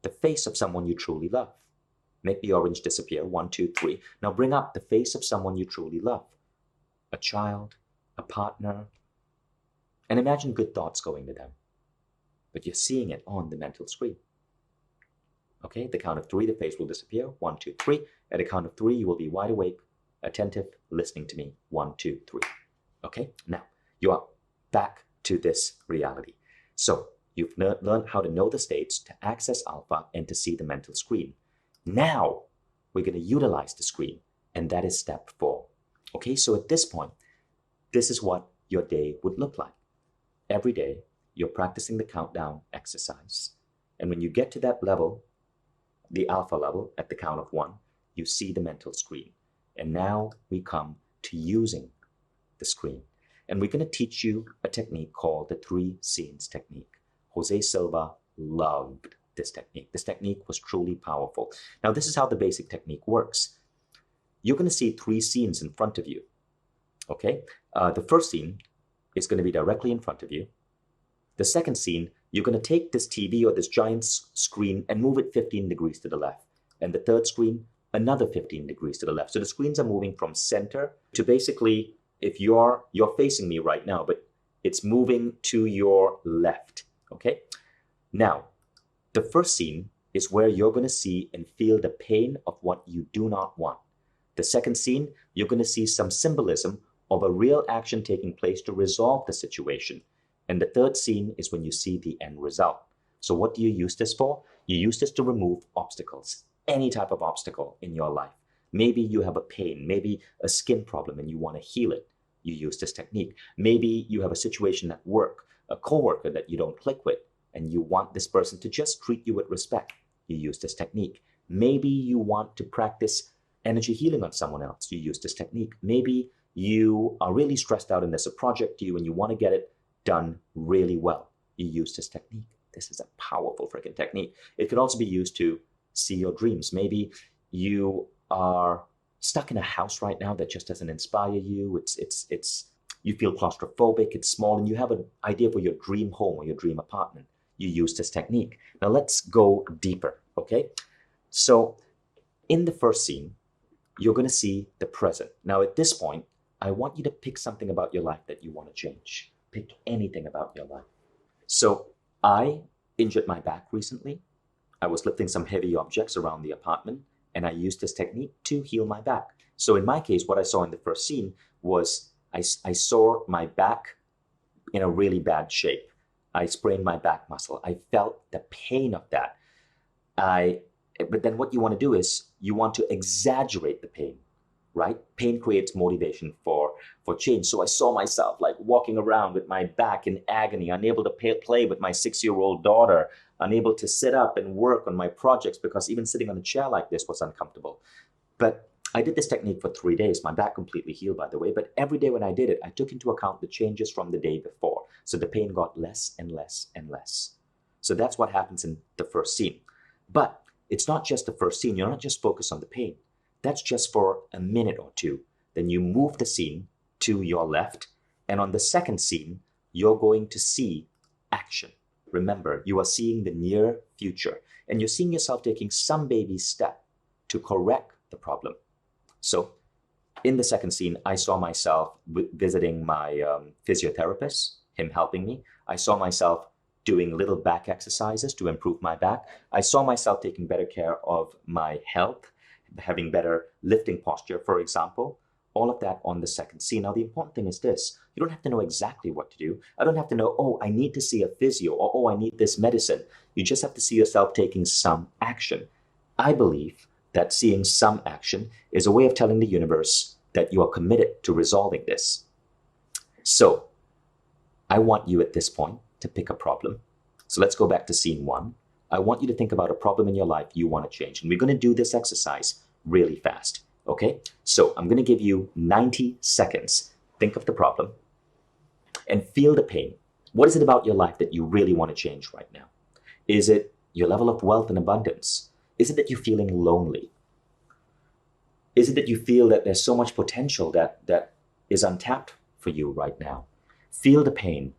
[SPEAKER 1] the face of someone you truly love. Make the orange disappear. 1, 2, 3. Now bring up the face of someone you truly love. A child, a partner. And imagine good thoughts going to them. But you're seeing it on the mental screen. Okay, at the count of 3, the face will disappear. 1, 2, 3. At the count of 3, you will be wide awake, attentive, listening to me. 1, 2, 3. Okay, now you are back to this reality. So you've learned how to know the states, to access alpha, and to see the mental screen. Now, we're going to utilize the screen, and that is step 4. Okay, so at this point, this is what your day would look like. Every day, you're practicing the countdown exercise. And when you get to that level, the alpha level, at the count of 1, you see the mental screen. And now we come to using the screen. And we're going to teach you a technique called the 3 scenes technique. Jose Silva loved this technique. This technique was truly powerful. Now, this is how the basic technique works. You're going to see 3 scenes in front of you. Okay? The first scene is going to be directly in front of you. The second scene, you're going to take this TV or this giant screen and move it 15 degrees to the left. And the third screen, another 15 degrees to the left. So the screens are moving from center to basically, if you're facing me right now, but it's moving to your left. Okay? Now, the first scene is where you're going to see and feel the pain of what you do not want. The second scene, you're going to see some symbolism of a real action taking place to resolve the situation. And the third scene is when you see the end result. So what do you use this for? You use this to remove obstacles, any type of obstacle in your life. Maybe you have a pain, maybe a skin problem and you want to heal it. You use this technique. Maybe you have a situation at work, a coworker that you don't click with, and you want this person to just treat you with respect. You use this technique. Maybe you want to practice energy healing on someone else. You use this technique. Maybe you are really stressed out and there's a project to you and you want to get it done really well. You use this technique. This is a powerful freaking technique. It could also be used to see your dreams. Maybe you are stuck in a house right now that just doesn't inspire you. You feel claustrophobic, it's small, and you have an idea for your dream home or your dream apartment. You use this technique. Now let's go deeper, okay? So in the first scene, you're going to see the present. Now at this point, I want you to pick something about your life that you want to change. Pick anything about your life. So I injured my back recently. I was lifting some heavy objects around the apartment, and I used this technique to heal my back. So in my case, what I saw in the first scene was I saw my back in a really bad shape. I sprained my back muscle. I felt the pain of that. But then what you want to do is you want to exaggerate the pain, right? Pain creates motivation for change. So I saw myself like walking around with my back in agony, unable to play with my 6-year-old daughter, unable to sit up and work on my projects because even sitting on a chair like this was uncomfortable. But I did this technique for 3 days. My back completely healed, by the way. But every day when I did it, I took into account the changes from the day before. So the pain got less and less and less. So that's what happens in the first scene. But it's not just the first scene. You're not just focused on the pain. That's just for a minute or two. Then you move the scene to your left. And on the second scene, you're going to see action. Remember, you are seeing the near future. And you're seeing yourself taking some baby step to correct the problem. So in the second scene, I saw myself visiting my physiotherapist, him helping me. I saw myself doing little back exercises to improve my back. I saw myself taking better care of my health, having better lifting posture, for example. All of that on the second scene. Now, the important thing is this. You don't have to know exactly what to do. I don't have to know, oh, I need to see a physio, or oh, I need this medicine. You just have to see yourself taking some action. I believe that seeing some action is a way of telling the universe that you are committed to resolving this. So I want you at this point to pick a problem. So let's go back to scene 1. I want you to think about a problem in your life you want to change. And we're going to do this exercise really fast. Okay? So I'm going to give you 90 seconds. Think of the problem and feel the pain. What is it about your life that you really want to change right now? Is it your level of wealth and abundance? Is it that you're feeling lonely? Is it that you feel that there's so much potential that is untapped for you right now? Feel the pain.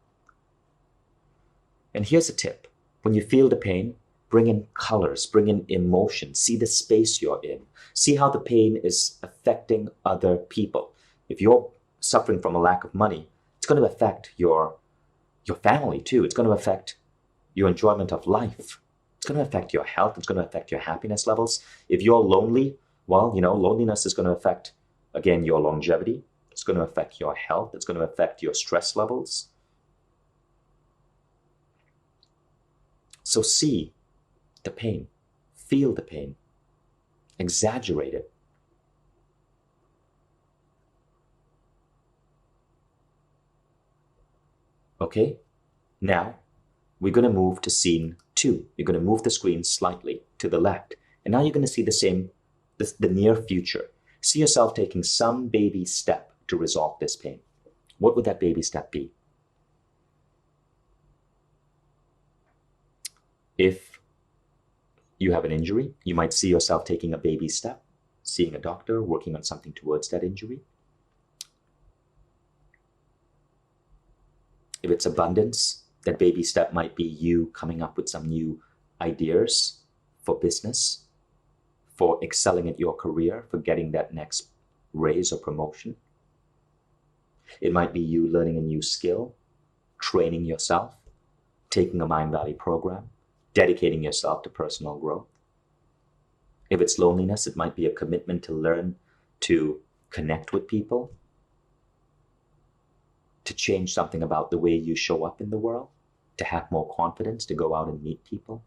[SPEAKER 1] And here's a tip. When you feel the pain, bring in colors, bring in emotion, see the space you're in. See how the pain is affecting other people. If you're suffering from a lack of money, it's going to affect your family too. It's going to affect your enjoyment of life. It's going to affect your health. It's going to affect your happiness levels. If you're lonely, well, loneliness is going to affect, again, your longevity. It's going to affect your health. It's going to affect your stress levels. So see the pain. Feel the pain. Exaggerate it. Okay? Now, we're going to move to scene 2. You're going to move the screen slightly to the left. And now you're going to see the near future. See yourself taking some baby step to resolve this pain. What would that baby step be? If you have an injury, you might see yourself taking a baby step, seeing a doctor, working on something towards that injury. If it's abundance, that baby step might be you coming up with some new ideas for business, for excelling at your career, for getting that next raise or promotion. It might be you learning a new skill, training yourself, taking a Mindvalley program, dedicating yourself to personal growth. If it's loneliness, it might be a commitment to learn to connect with people. to change something about the way you show up in the world, to have more confidence, to go out and meet people?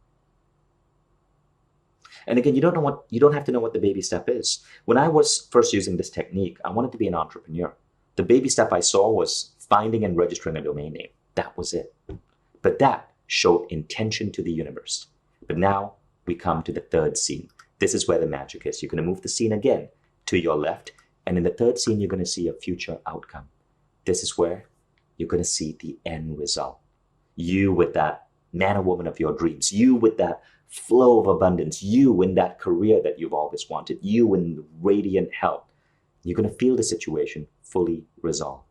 [SPEAKER 1] And again, you don't have to know what the baby step is. When I was first using this technique, I wanted to be an entrepreneur. The baby step I saw was finding and registering a domain name. That was it. But that showed intention to the universe. But now we come to the third scene. This is where the magic is. You're going to move the scene again to your left. And in the third scene, you're going to see a future outcome. This is where you're going to see the end result. You with that man or woman of your dreams. You with that flow of abundance. You in that career that you've always wanted. You in radiant health. You're going to feel the situation fully resolved.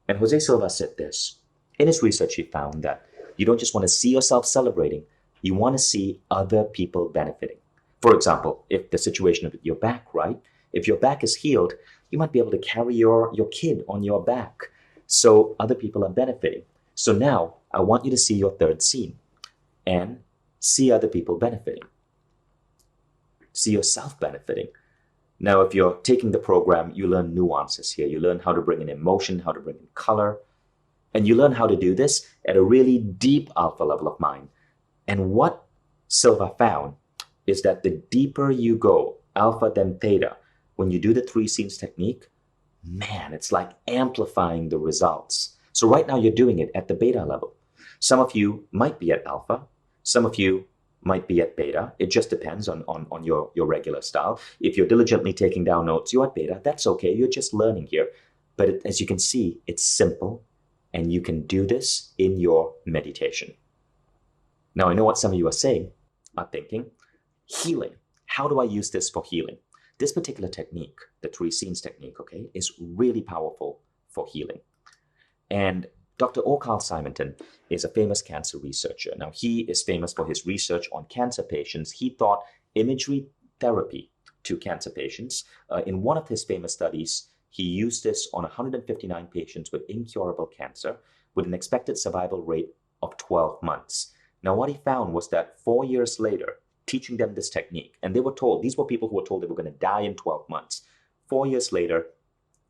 [SPEAKER 1] And Jose Silva said this. In his research, he found that you don't just want to see yourself celebrating, you want to see other people benefiting. For example, if the situation of your back, right? If your back is healed, you might be able to carry your kid on your back. So other people are benefiting. So now I want you to see your third scene and see other people benefiting. See yourself benefiting. Now, if you're taking the program, you learn nuances here. You learn how to bring in emotion, how to bring in color. And you learn how to do this at a really deep alpha level of mind. And what Silva found is that the deeper you go, alpha then theta, when you do the 3 scenes technique, man, it's like amplifying the results. So right now you're doing it at the beta level. Some of you might be at alpha. Some of you might be at beta. It just depends on your regular style. If you're diligently taking down notes, you're at beta. That's okay. You're just learning here. But as you can see, it's simple. And you can do this in your meditation. Now, I know what some of you are thinking. Healing. How do I use this for healing? This particular technique, the 3 scenes technique, okay, is really powerful for healing. And Dr. Carl Simonton is a famous cancer researcher. Now, he is famous for his research on cancer patients. He taught imagery therapy to cancer patients. In one of his famous studies, he used this on 159 patients with incurable cancer with an expected survival rate of 12 months. Now, what he found was that 4 years later, teaching them this technique, and they were told, these were people who were told they were going to die in 12 months. 4 years later,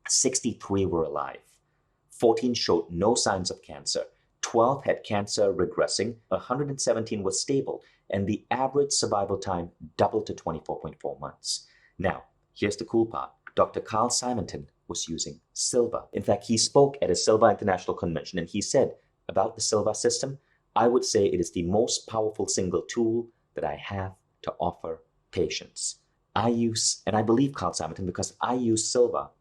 [SPEAKER 1] 63 were alive. 14 showed no signs of cancer. 12 had cancer regressing. 117 was stable. And the average survival time doubled to 24.4 months. Now, here's the cool part. Dr. Carl Simonton was using Silva. In fact, he spoke at a Silva International Convention and he said about the Silva system, I would say it is the most powerful single tool that I have to offer patients. I believe Carl Simonton because I used Silva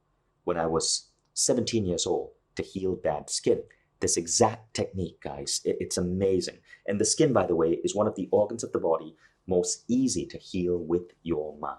[SPEAKER 1] when I was 17 years old to heal bad skin. This exact technique, guys, it's amazing. And the skin, by the way, is one of the organs of the body most easy to heal with your mind.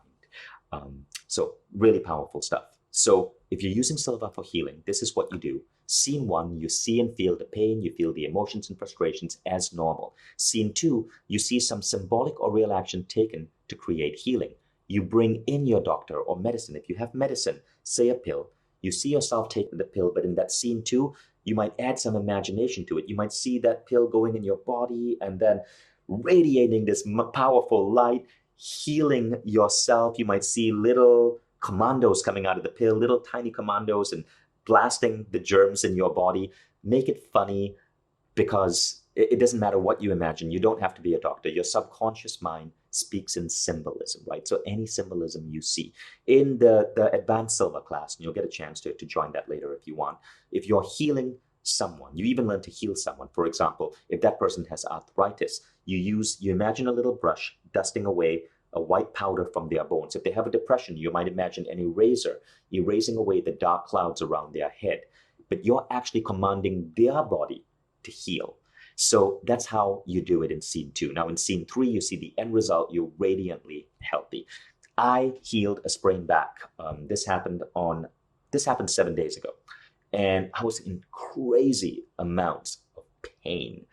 [SPEAKER 1] So really powerful stuff. So if you're using Silva for healing, this is what you do. Scene 1, you see and feel the pain, you feel the emotions and frustrations as normal. Scene 2, you see some symbolic or real action taken to create healing. You bring in your doctor or medicine. If you have medicine, say a pill, you see yourself taking the pill, but in that scene 2, you might add some imagination to it. You might see that pill going in your body and then radiating this powerful light, healing yourself. You might see little commandos coming out of the pill, little tiny commandos, and blasting the germs in your body. Make it funny because it doesn't matter what you imagine. You don't have to be a doctor. Your subconscious mind speaks in symbolism, right? So any symbolism you see. In the advanced Silva class, and you'll get a chance to join that later if you want. If you're healing someone, you even learn to heal someone. For example, if that person has arthritis, you imagine a little brush dusting away a white powder from their bones. If they have a depression, you might imagine an eraser erasing away the dark clouds around their head. But you're actually commanding their body to heal. So that's how you do it in scene 2. Now in scene 3, you see the end result. You're radiantly healthy. I healed a sprained back. This happened 7 days ago. And I was in crazy amounts of pain.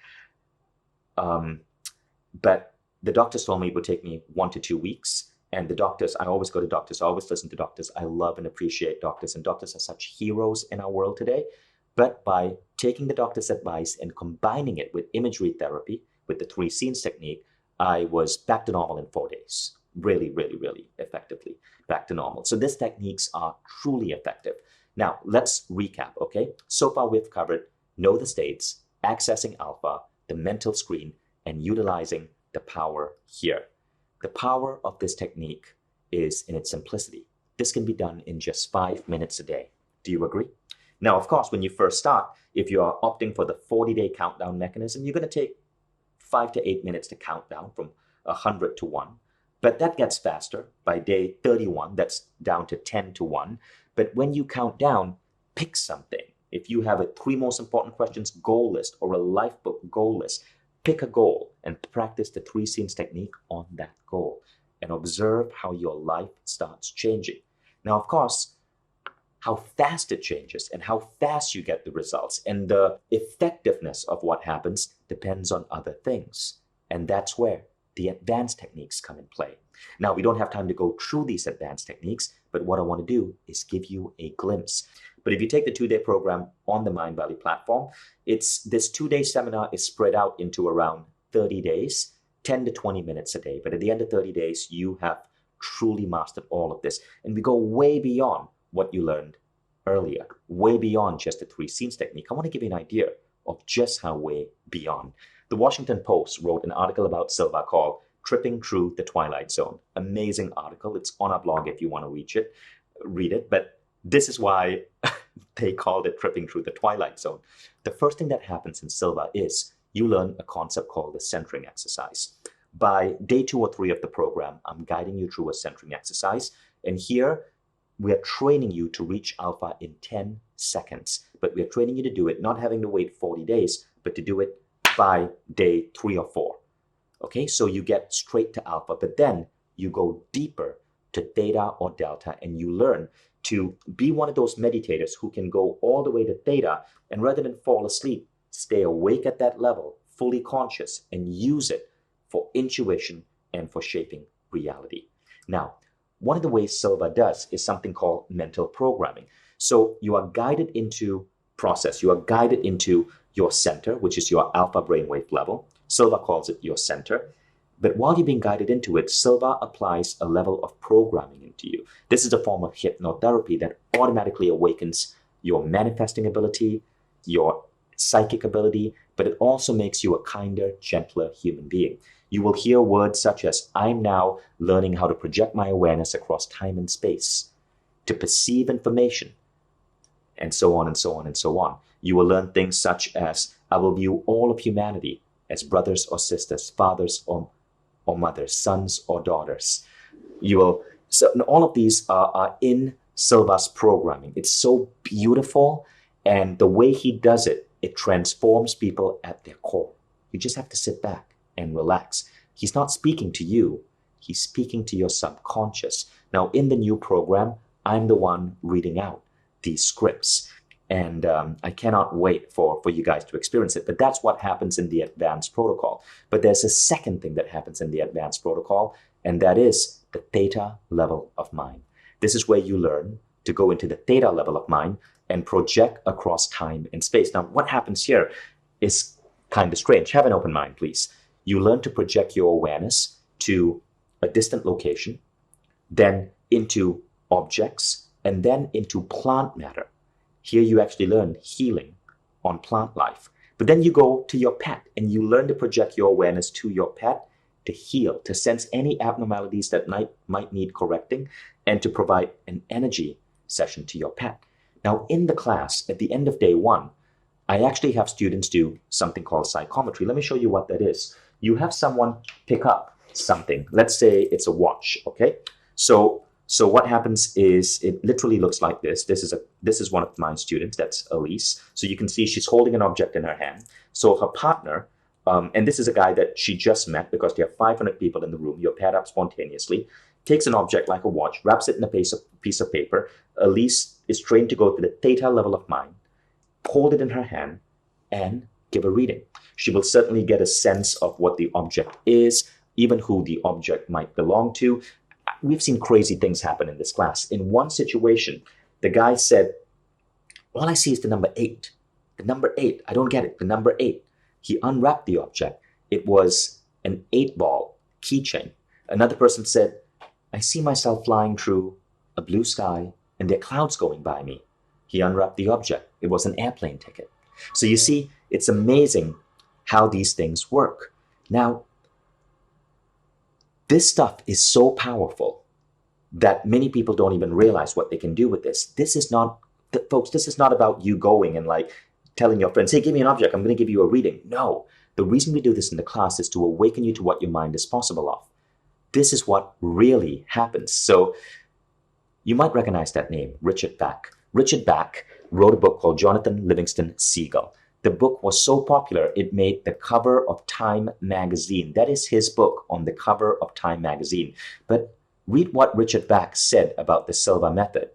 [SPEAKER 1] But the doctors told me it would take me 1 to 2 weeks. And the doctors, I always go to doctors. I always listen to doctors. I love and appreciate doctors. And doctors are such heroes in our world today. But by taking the doctor's advice and combining it with imagery therapy, with the 3 scenes technique, I was back to normal in 4 days. Really, really, really effectively back to normal. So these techniques are truly effective. Now, let's recap, okay? So far, we've covered know the states, accessing alpha, the mental screen, and utilizing the power here. The power of this technique is in its simplicity. This can be done in just 5 minutes a day. Do you agree? Now, of course, when you first start, if you are opting for the 40-day countdown mechanism, you're going to take 5 to 8 minutes to count down from 100 to 1. But that gets faster. By day 31, that's down to 10 to 1. But when you count down, pick something. If you have a 3 most important questions goal list or a life book goal list, pick a goal and practice the 3 scenes technique on that goal and observe how your life starts changing. Now, of course, how fast it changes and how fast you get the results and the effectiveness of what happens depends on other things. And that's where the advanced techniques come in play. Now, we don't have time to go through these advanced techniques, but what I want to do is give you a glimpse. But if you take the 2-day program on the Mindvalley platform, this 2-day seminar is spread out into around 30 days, 10 to 20 minutes a day. But at the end of 30 days, you have truly mastered all of this. And we go way beyond what you learned earlier, way beyond just the 3 scenes technique. I want to give you an idea of just how way beyond. The Washington Post wrote an article about Silva called Tripping Through the Twilight Zone. Amazing article. It's on our blog if you want to read it. But this is why they called it Tripping Through the Twilight Zone. The first thing that happens in Silva is you learn a concept called the centering exercise. By day 2 or 3 of the program, I'm guiding you through a centering exercise. And here, we are training you to reach alpha in 10 seconds. But we are training you to do it, not having to wait 40 days, but to do it by day 3 or 4. Okay, so you get straight to alpha, but then you go deeper to theta or delta, and you learn to be one of those meditators who can go all the way to theta, and rather than fall asleep, stay awake at that level, fully conscious, and use it for intuition and for shaping reality. Now, one of the ways Silva does is something called mental programming. So you are guided into process. You are guided into your center, which is your alpha brainwave level. Silva calls it your center. But while you're being guided into it, Silva applies a level of programming into you. This is a form of hypnotherapy that automatically awakens your manifesting ability, your psychic ability, but it also makes you a kinder, gentler human being. You will hear words such as, I'm now learning how to project my awareness across time and space, to perceive information, and so on and so on and so on. You will learn things such as, I will view all of humanity as brothers or sisters, fathers or mothers, sons or daughters. So all of these are in Silva's programming. It's so beautiful, and the way he does it, it transforms people at their core. You just have to sit back and relax. He's not speaking to you. He's speaking to your subconscious. Now, in the new program, I'm the one reading out these scripts. And I cannot wait for you guys to experience it. But that's what happens in the advanced protocol. But there's a second thing that happens in the advanced protocol, and that is the theta level of mind. This is where you learn to go into the theta level of mind and project across time and space. Now, what happens here is kind of strange. Have an open mind, please. You learn to project your awareness to a distant location, then into objects, and then into plant matter. Here you actually learn healing on plant life. But then you go to your pet and you learn to project your awareness to your pet to heal, to sense any abnormalities that might need correcting, and to provide an energy session to your pet. Now, in the class, at the end of day 1, I actually have students do something called psychometry. Let me show you what that is. You have someone pick up something. Let's say it's a watch, okay? So what happens is it literally looks like this. This is one of my students. That's Elise. So you can see she's holding an object in her hand. So her partner, and this is a guy that she just met because there are 500 people in the room. You're paired up spontaneously. Takes an object like a watch, wraps it in a piece of paper. Elise is trained to go to the theta level of mind, hold it in her hand, and give a reading. She will certainly get a sense of what the object is, even who the object might belong to. We've seen crazy things happen in this class. In one situation, the guy said, all I see is the number 8. The number 8, I don't get it, the number 8. He unwrapped the object. It was an 8-ball keychain. Another person said, I see myself flying through a blue sky and there are clouds going by me. He unwrapped the object. It was an airplane ticket. So you see, it's amazing how these things work. Now, this stuff is so powerful that many people don't even realize what they can do with this. This is not, folks, this is not about you going and like telling your friends, hey, give me an object, I'm going to give you a reading. No, the reason we do this in the class is to awaken you to what your mind is possible of. This is what really happens. So you might recognize that name, Richard Bach. Richard Bach wrote a book called Jonathan Livingston Seagull. The book was so popular, it made the cover of Time magazine. That is his book on the cover of Time magazine. But read what Richard Bach said about the Silva method.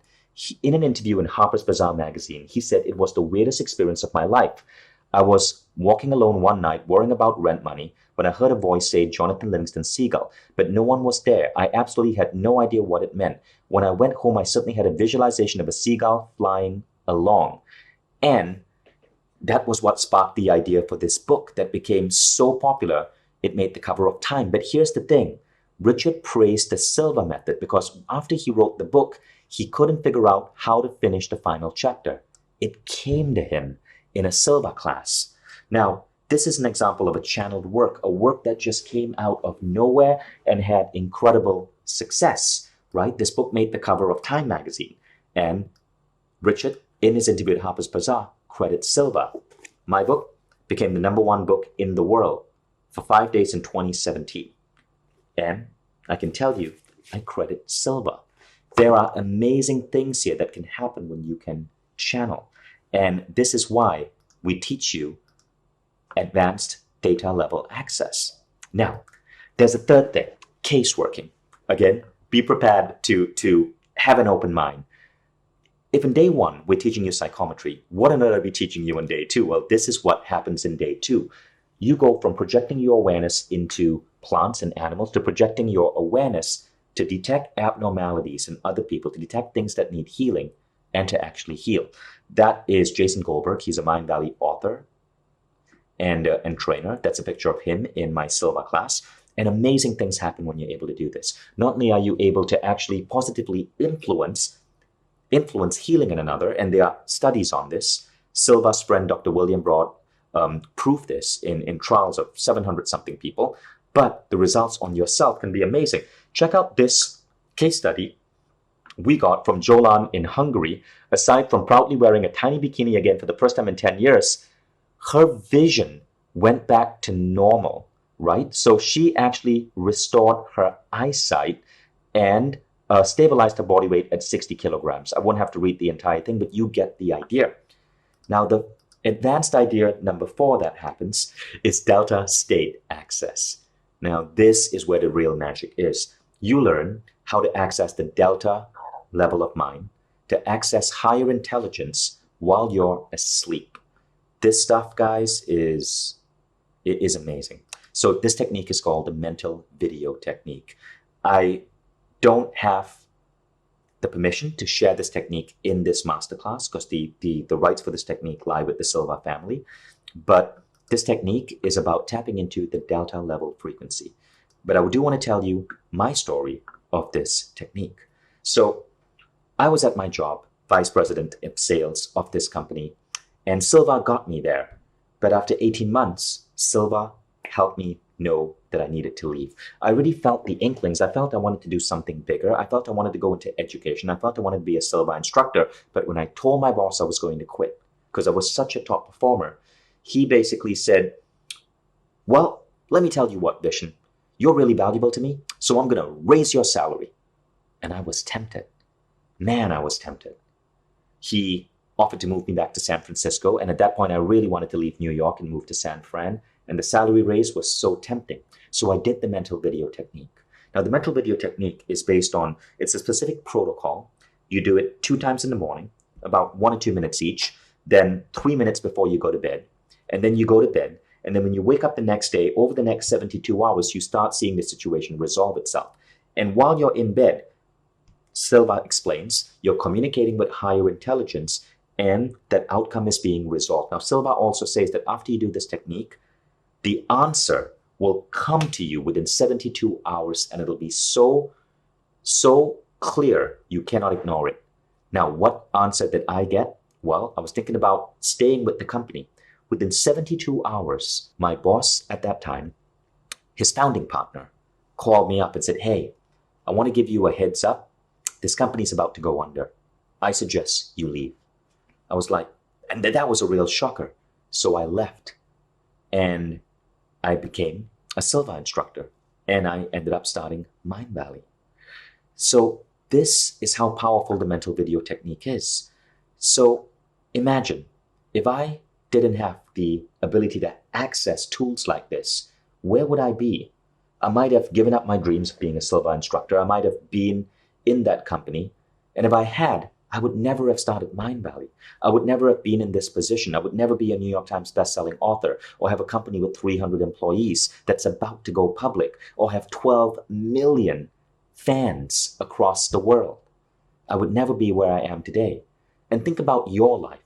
[SPEAKER 1] In an interview in Harper's Bazaar magazine, he said, it was the weirdest experience of my life. I was walking alone one night worrying about rent money when I heard a voice say Jonathan Livingston Seagull, but no one was there. I absolutely had no idea what it meant. When I went home, I suddenly had a visualization of a seagull flying along. And that was what sparked the idea for this book that became so popular, it made the cover of Time. But here's the thing. Richard praised the Silva method because after he wrote the book, he couldn't figure out how to finish the final chapter. It came to him in a Silva class. Now, this is an example of a channeled work, a work that just came out of nowhere and had incredible success, right? This book made the cover of Time magazine. And Richard, in his interview at Harper's Bazaar, credits Silva. My book became the #1 book in the world for 5 days in 2017. And I can tell you, I credit Silva. There are amazing things here that can happen when you can channel. And this is why we teach you advanced data level access. Now, there's a third thing, case working. Again, be prepared to have an open mind. If in day 1, we're teaching you psychometry, what on earth are we teaching you in day 2? Well, this is what happens in day 2. You go from projecting your awareness into plants and animals to projecting your awareness to detect abnormalities in other people, to detect things that need healing, and to actually heal. That is Jason Goldberg. He's a Mindvalley author and trainer. That's a picture of him in my Silva class. And amazing things happen when you're able to do this. Not only are you able to actually positively influence healing in another, and there are studies on this. Silva's friend, Dr. William Broad, proved this in trials of 700-something people, but the results on yourself can be amazing. Check out this case study we got from Jolan in Hungary. Aside from proudly wearing a tiny bikini again for the first time in 10 years, her vision went back to normal, right? So she actually restored her eyesight and stabilized her body weight at 60 kilograms. I won't have to read the entire thing, but you get the idea. Now, the advanced idea number 4 that happens is delta state access. Now, this is where the real magic is. You learn how to access the delta level of mind, to access higher intelligence while you're asleep. This stuff, guys, is amazing. So this technique is called the mental video technique. I don't have the permission to share this technique in this masterclass because the rights for this technique lie with the Silva family. But this technique is about tapping into the delta level frequency. But I do want to tell you my story of this technique. So I was at my job, vice president of sales of this company, and Silva got me there. But after 18 months, Silva helped me know that I needed to leave. I really felt the inklings. I felt I wanted to do something bigger. I felt I wanted to go into education. I felt I wanted to be a Silva instructor. But when I told my boss I was going to quit because I was such a top performer, he basically said, well, let me tell you what, Vishen, you're really valuable to me, so I'm going to raise your salary. And I was tempted. Man, I was tempted. He offered to move me back to San Francisco. And at that point, I really wanted to leave New York and move to San Fran. And the salary raise was so tempting. So I did the mental video technique. Now, the mental video technique is based on, it's a specific protocol. You do it 2 times in the morning, about 1 or 2 minutes each, then 3 minutes before you go to bed. And then you go to bed. And then when you wake up the next day, over the next 72 hours, you start seeing the situation resolve itself. And while you're in bed, Silva explains, you're communicating with higher intelligence and that outcome is being resolved. Now, Silva also says that after you do this technique, the answer will come to you within 72 hours and it'll be so clear you cannot ignore it. Now, what answer did I get? Well, I was thinking about staying with the company. Within 72 hours, my boss at that time, his founding partner, called me up and said, hey, I want to give you a heads up. This company's about to go under. I suggest you leave. I was like, and that was a real shocker. So I left and I became a Silva instructor and I ended up starting Mindvalley. So this is how powerful the mental video technique is. So imagine if I didn't have the ability to access tools like this, where would I be? I might have given up my dreams of being a Silva instructor. I might have been in that company. And if I had, I would never have started Mindvalley. I would never have been in this position. I would never be a New York Times bestselling author or have a company with 300 employees that's about to go public or have 12 million fans across the world. I would never be where I am today. And think about your life.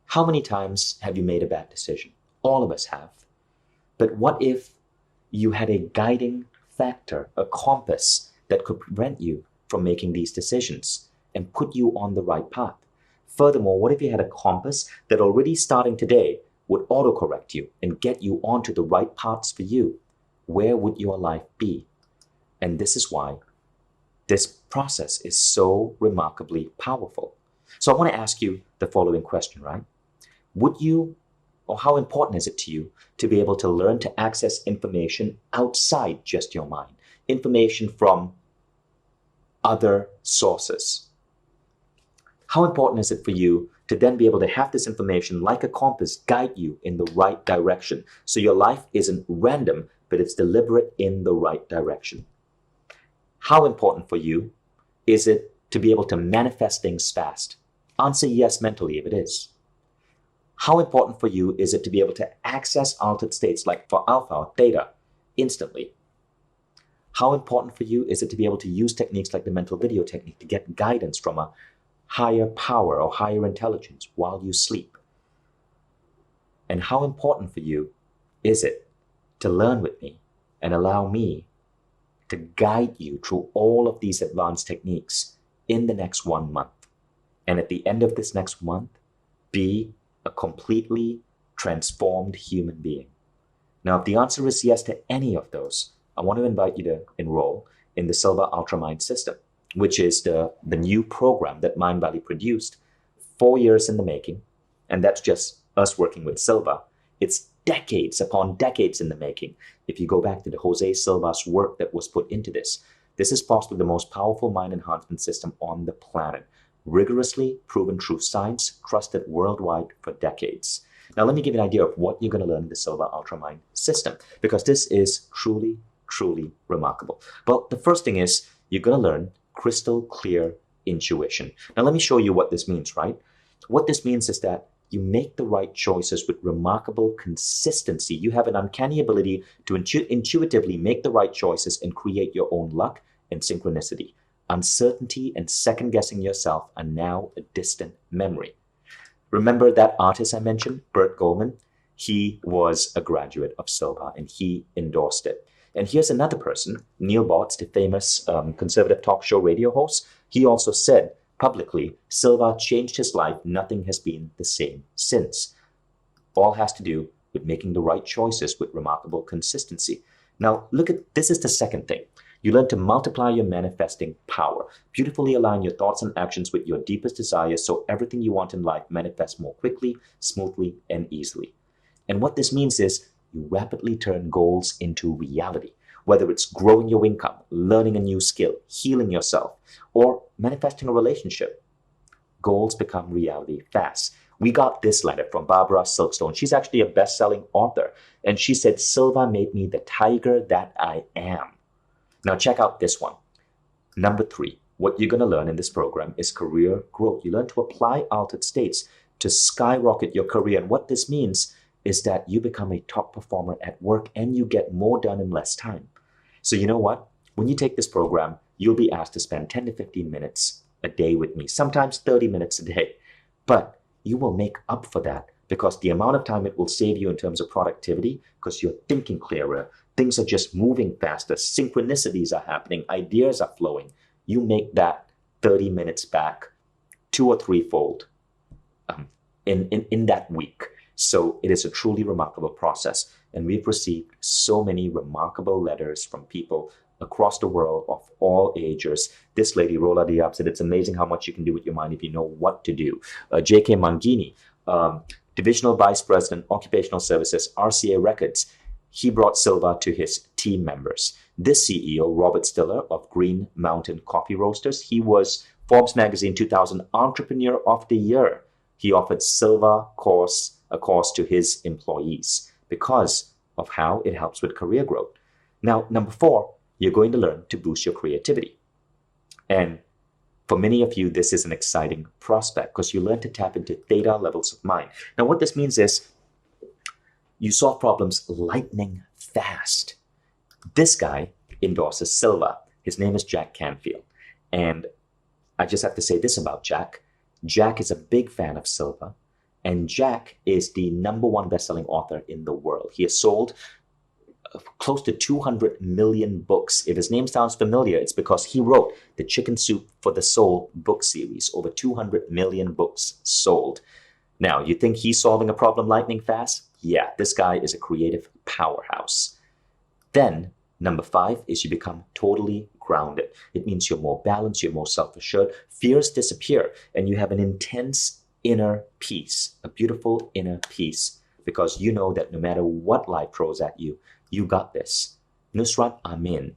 [SPEAKER 1] How many times have you made a bad decision? All of us have. But what if you had a guiding factor, a compass that could prevent you from making these decisions and put you on the right path? Furthermore, what if you had a compass that already starting today would autocorrect you and get you onto the right paths for you? Where would your life be? And this is why this process is so remarkably powerful. So I want to ask you the following question, right? Would you, or how important is it to you to be able to learn to access information outside just your mind? Information from other sources. How important is it for you to then be able to have this information like a compass guide you in the right direction so your life isn't random, but it's deliberate in the right direction? How important for you is it to be able to manifest things fast? Answer yes mentally if it is. How important for you is it to be able to access altered states like for alpha or theta instantly? How important for you is it to be able to use techniques like the mental video technique to get guidance from a higher power or higher intelligence while you sleep? And how important for you is it to learn with me and allow me to guide you through all of these advanced techniques in the next 1 month? And at the end of this next month, be a completely transformed human being. Now, if the answer is yes to any of those, I want to invite you to enroll in the Silva Ultramind system, which is the new program that Mindvalley produced 4 years in the making. And that's just us working with Silva. It's decades upon decades in the making. If you go back to the Jose Silva's work that was put into this is possibly the most powerful mind enhancement system on the planet. Rigorously proven through science, trusted worldwide for decades. Now, let me give you an idea of what you're going to learn in the Silva Ultramind system, because this is truly, truly remarkable. Well, the first thing is you're going to learn crystal clear intuition. Now, let me show you what this means, right? What this means is that you make the right choices with remarkable consistency. You have an uncanny ability to intuitively make the right choices and create your own luck and synchronicity. Uncertainty and second-guessing yourself are now a distant memory. Remember that artist I mentioned, Bert Goldman? He was a graduate of Silva and he endorsed it. And here's another person, Neil Botts, the famous conservative talk show radio host. He also said publicly, Silva changed his life. Nothing has been the same since. All has to do with making the right choices with remarkable consistency. Now, look at, this is the second thing. You learn to multiply your manifesting power. Beautifully align your thoughts and actions with your deepest desires so everything you want in life manifests more quickly, smoothly, and easily. And what this means is you rapidly turn goals into reality. Whether it's growing your income, learning a new skill, healing yourself, or manifesting a relationship, goals become reality fast. We got this letter from Barbara Silkstone. She's actually a best-selling author. And she said, Silva made me the tiger that I am. Now check out this one. Number 3, what you're going to learn in this program is career growth. You learn to apply altered states to skyrocket your career. And what this means is that you become a top performer at work and you get more done in less time. So you know what? When you take this program, you'll be asked to spend 10 to 15 minutes a day with me, sometimes 30 minutes a day. But you will make up for that because the amount of time it will save you in terms of productivity, because you're thinking clearer, things are just moving faster, synchronicities are happening, ideas are flowing. You make that 30 minutes back 2 or 3-fold in that week. So it is a truly remarkable process. And we've received so many remarkable letters from people across the world of all ages. This lady, Rola Diab, said, it's amazing how much you can do with your mind if you know what to do. J.K. Mangini, Divisional Vice President, Occupational Services, RCA Records, he brought Silva to his team members. This CEO, Robert Stiller of Green Mountain Coffee Roasters, he was Forbes Magazine 2000 Entrepreneur of the Year. He offered Silva a course to his employees because of how it helps with career growth. Now, number 4, you're going to learn to boost your creativity. And for many of you, this is an exciting prospect because you learn to tap into theta levels of mind. Now, what this means is you solve problems lightning fast. This guy endorses Silva. His name is Jack Canfield. And I just have to say this about Jack. Jack is a big fan of Silva. And Jack is the #1 best-selling author in the world. He has sold close to 200 million books. If his name sounds familiar, it's because he wrote the Chicken Soup for the Soul book series. Over 200 million books sold. Now, you think he's solving a problem lightning fast? Yeah, this guy is a creative powerhouse. Then, number 5 is you become totally grounded. It means you're more balanced, you're more self-assured, fears disappear, and you have an intense inner peace, a beautiful inner peace, because you know that no matter what life throws at you, you got this. Nusrat Amin,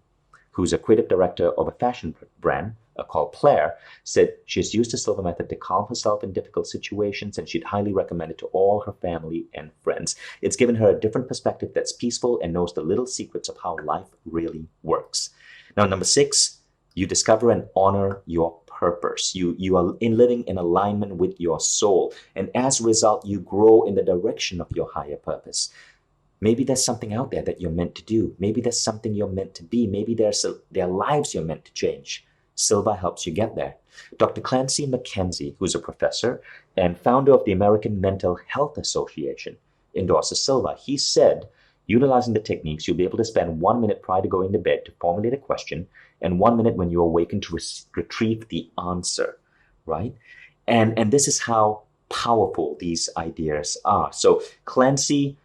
[SPEAKER 1] who's a creative director of a fashion brand called Claire, said she's used the Silva method to calm herself in difficult situations, and she'd highly recommend it to all her family and friends. It's given her a different perspective that's peaceful and knows the little secrets of how life really works. Now, number 6, you discover and honor your purpose. You are living in alignment with your soul. And as a result, you grow in the direction of your higher purpose. Maybe there's something out there that you're meant to do. Maybe there's something you're meant to be. Maybe there are lives you're meant to change. Silva helps you get there. Dr. Clancy McKenzie, who's a professor and founder of the American Mental Health Association, endorses Silva. He said, utilizing the techniques, you'll be able to spend 1 minute prior to going to bed to formulate a question and 1 minute when you awaken to retrieve the answer, right? And this is how powerful these ideas are. So Clancy,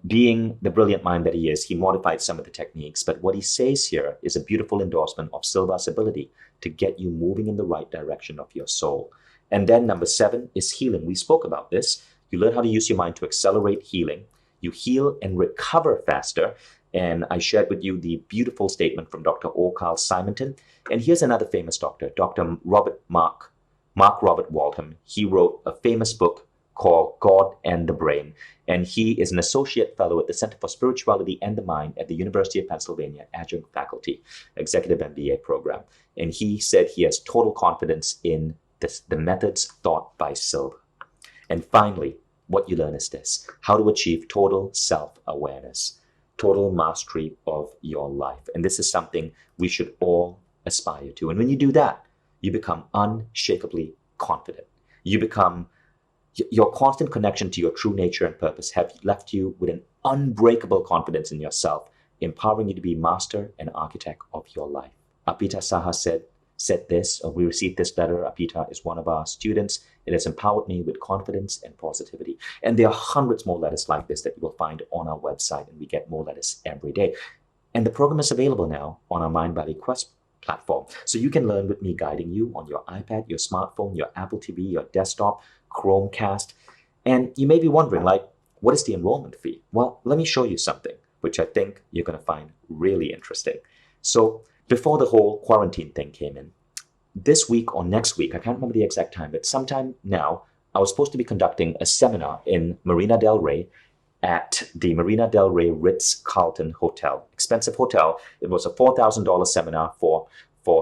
[SPEAKER 1] being the brilliant mind that he is, he modified some of the techniques, but what he says here is a beautiful endorsement of Silva's ability to get you moving in the right direction of your soul. And then number 7 is healing. We spoke about this. You learn how to use your mind to accelerate healing. You heal and recover faster. And I shared with you the beautiful statement from Dr. O. Carl Simonton. And here's another famous doctor, Dr. Mark Robert Waldham. He wrote a famous book called God and the Brain. And he is an associate fellow at the Center for Spirituality and the Mind at the University of Pennsylvania Adjunct Faculty, Executive MBA program. And he said he has total confidence in the methods taught by Silva. And finally, what you learn is this: how to achieve total self-awareness, total mastery of your life. And this is something we should all aspire to. And when you do that, you become unshakably confident. Your constant connection to your true nature and purpose have left you with an unbreakable confidence in yourself, empowering you to be master and architect of your life. Apita Saha said this, or we received this letter. Apita is one of our students. It has empowered me with confidence and positivity. And there are hundreds more letters like this that you will find on our website, and we get more letters every day. And the program is available now on our Mindvalley Quest platform. So you can learn with me guiding you on your iPad, your smartphone, your Apple TV, your desktop, Chromecast. And you may be wondering, what is the enrollment fee? Well, let me show you something, which I think you're going to find really interesting. So before the whole quarantine thing came in, this week or next week, I can't remember the exact time, but sometime now, I was supposed to be conducting a seminar in Marina Del Rey at the Marina Del Rey Ritz-Carlton Hotel. Expensive hotel. It was a $4,000 seminar for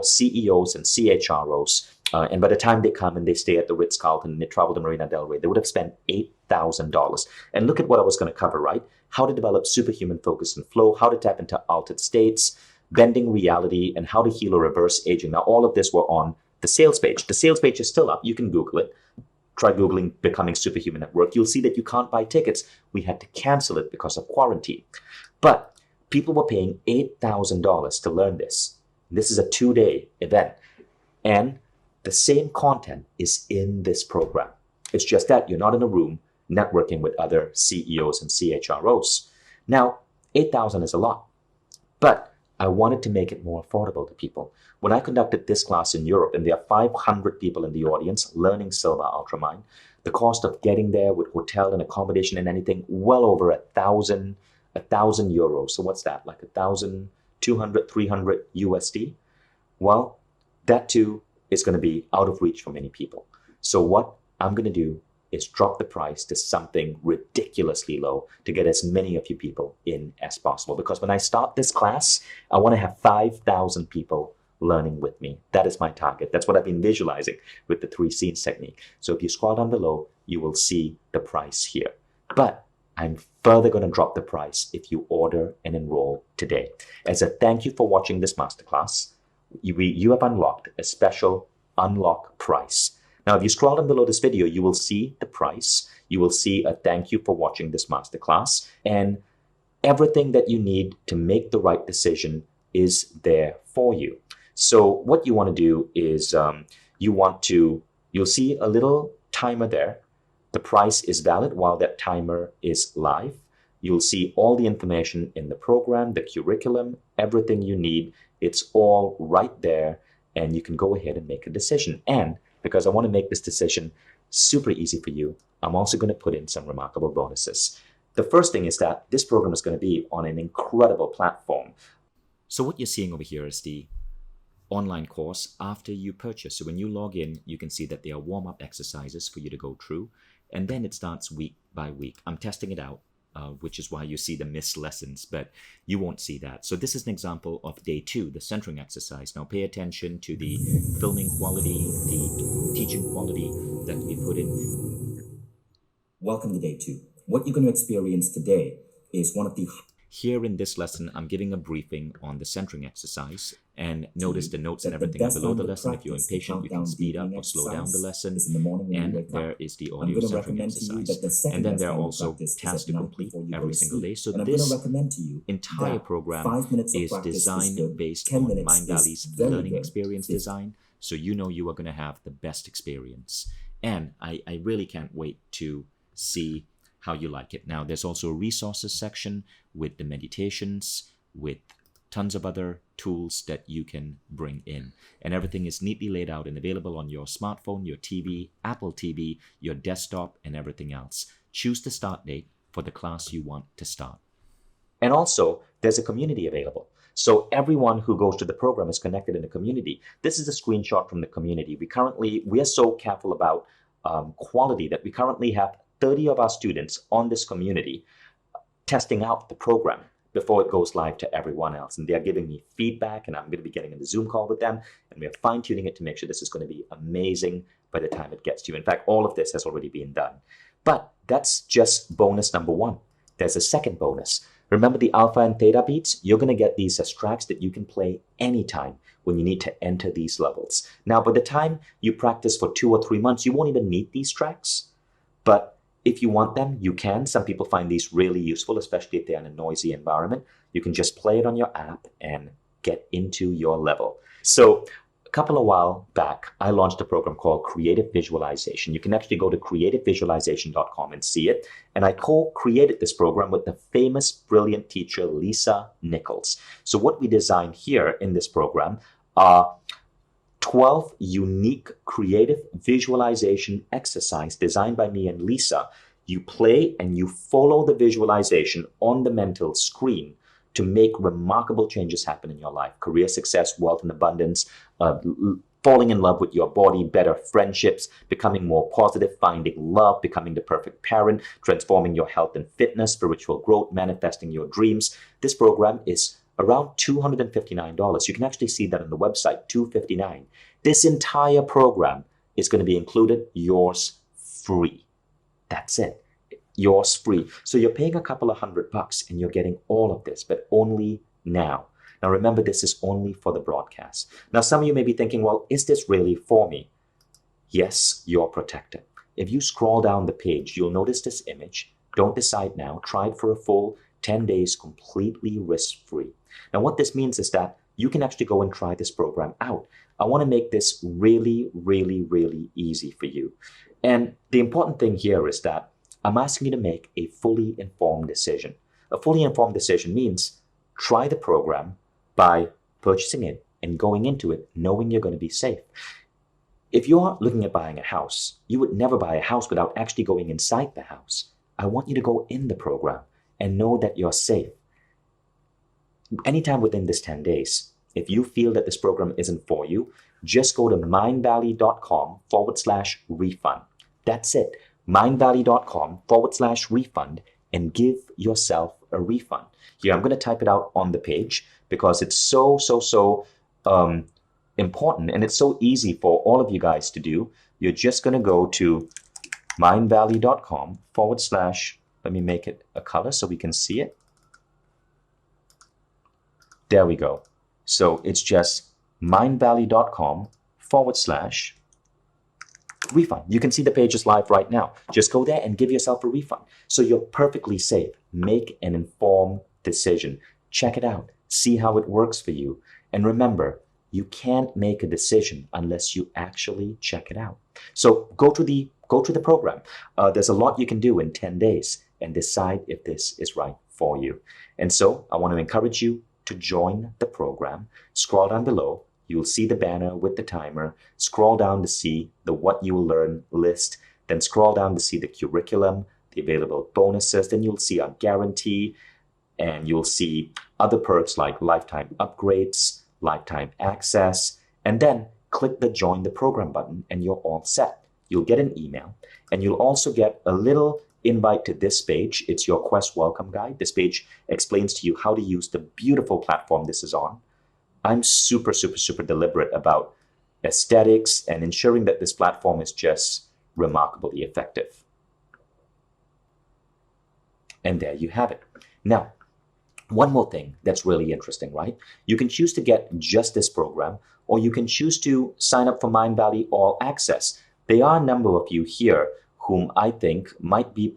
[SPEAKER 1] CEOs and CHROs. And by the time they come and they stay at the Ritz-Carlton and they travel to Marina Del Rey, they would have spent $8,000. And look at what I was going to cover, right? How to develop superhuman focus and flow, how to tap into altered states, bending reality, and how to heal or reverse aging. Now, all of this were on the sales page. The sales page is still up. You can Google it. Try Googling Becoming Superhuman at Work. You'll see that you can't buy tickets. We had to cancel it because of quarantine. But people were paying $8,000 to learn this. This is a 2-day event. And the same content is in this program. It's just that you're not in a room networking with other CEOs and CHROs. Now, 8,000 is a lot, but I wanted to make it more affordable to people. When I conducted this class in Europe, and there are 500 people in the audience learning Silva Ultramind, the cost of getting there with hotel and accommodation and anything, well over €1,000. So what's that? Like 1,200, 300 USD? Well, that too is going to be out of reach for many people. So what I'm going to do is drop the price to something ridiculously low to get as many of you people in as possible. Because when I start this class, I want to have 5,000 people learning with me. That is my target. That's what I've been visualizing with the 3 scenes technique. So if you scroll down below, you will see the price here. But I'm further going to drop the price if you order and enroll today. As a thank you for watching this masterclass, you have unlocked a special unlock price. Now, if you scroll down below this video, you will see the price. You will see a thank you for watching this masterclass, and everything that you need to make the right decision is there for you. So what you want to do is you'll see a little timer there. The price is valid while that timer is live. You'll see all the information in the program, the curriculum, everything you need. It's all right there, and you can go ahead and make a decision. And because I want to make this decision super easy for you, I'm also going to put in some remarkable bonuses. The first thing is that this program is going to be on an incredible platform. So what you're seeing over here is the online course after you purchase. So when you log in, you can see that there are warm-up exercises for you to go through, and then it starts week by week. I'm testing it out, which is why you see the missed lessons, but you won't see that. So this is an example of day 2, the centering exercise. Now pay attention to the filming quality, the teaching quality that we put in. Welcome to day 2. What you're going to experience today is one of the... Here in this lesson, I'm giving a briefing on the centering exercise, and notice the notes and everything are below the lesson. If you're impatient, you can speed up or slow down the lesson. And there is the audio centering exercise. And then there are also tasks to complete every single day. So this entire program is designed based on Mindvalley's learning experience design. So you know you are going to have the best experience. And I really can't wait to see how you like it. Now, there's also a resources section with the meditations, with tons of other tools that you can bring in. And everything is neatly laid out and available on your smartphone, your TV, Apple TV, your desktop, and everything else. Choose the start date for the class you want to start. And also, there's a community available. So everyone who goes to the program is connected in the community. This is a screenshot from the community. We are so careful about quality that we currently have 30 of our students on this community testing out the program before it goes live to everyone else. And they're giving me feedback, and I'm going to be getting in a Zoom call with them, and we're fine-tuning it to make sure this is going to be amazing by the time it gets to you. In fact, all of this has already been done. But that's just bonus number 1. There's a second bonus. Remember the alpha and theta beats? You're going to get these as tracks that you can play anytime when you need to enter these levels. Now, by the time you practice for 2 or 3 months, you won't even need these tracks. But if you want them, you can. Some people find these really useful, especially if they're in a noisy environment. You can just play it on your app and get into your level. So a couple of while back, I launched a program called Creative Visualization. You can actually go to creativevisualization.com and see it. And I co-created this program with the famous, brilliant teacher, Lisa Nichols. So what we designed here in this program are 12 unique creative visualization exercise designed by me and Lisa. You play and you follow the visualization on the mental screen to make remarkable changes happen in your life. Career success, wealth and abundance, falling in love with your body, better friendships, becoming more positive, finding love, becoming the perfect parent, transforming your health and fitness, spiritual growth, manifesting your dreams. This program is around $259. You can actually see that on the website, $259. This entire program is going to be included, yours free. That's it. Yours free. So you're paying a couple of $100 and you're getting all of this, but only now. Now remember, this is only for the broadcast. Now some of you may be thinking, well, is this really for me? Yes, you're protected. If you scroll down the page, you'll notice this image. Don't decide now. Try it for a full 10 days completely risk-free. Now what this means is that you can actually go and try this program out. I want to make this really, really, really easy for you. And the important thing here is that I'm asking you to make a fully informed decision. A fully informed decision means try the program by purchasing it and going into it knowing you're going to be safe. If you're looking at buying a house, you would never buy a house without actually going inside the house. I want you to go in the program and know that you're safe. Anytime within this 10 days, if you feel that this program isn't for you, just go to mindvalley.com/refund. That's it. mindvalley.com/refund and give yourself a refund. Here, I'm going to type it out on the page because it's so important and it's so easy for all of you guys to do. You're just going to go to mindvalley.com/ let me make it a color so we can see it. There we go. So it's just mindvalley.com/refund. You can see the page is live right now. Just go there and give yourself a refund. So you're perfectly safe. Make an informed decision. Check it out. See how it works for you. And remember, you can't make a decision unless you actually check it out. So go to the program. There's a lot you can do in 10 days and decide if this is right for you. And so I want to encourage you to join the program. Scroll down below. You'll see the banner with the timer. Scroll down to see the what you will learn list. Then scroll down to see the curriculum, the available bonuses. Then you'll see our guarantee, and you'll see other perks like lifetime upgrades, lifetime access, and then click the join the program button and you're all set. You'll get an email and you'll also get a little invite to this page. It's your Quest welcome guide. This page explains to you how to use the beautiful platform this is on. I'm super deliberate about aesthetics and ensuring that this platform is just remarkably effective. And there you have it. Now, one more thing that's really interesting, right? You can choose to get just this program, or you can choose to sign up for Mindvalley All Access. There are a number of you here whom I think might be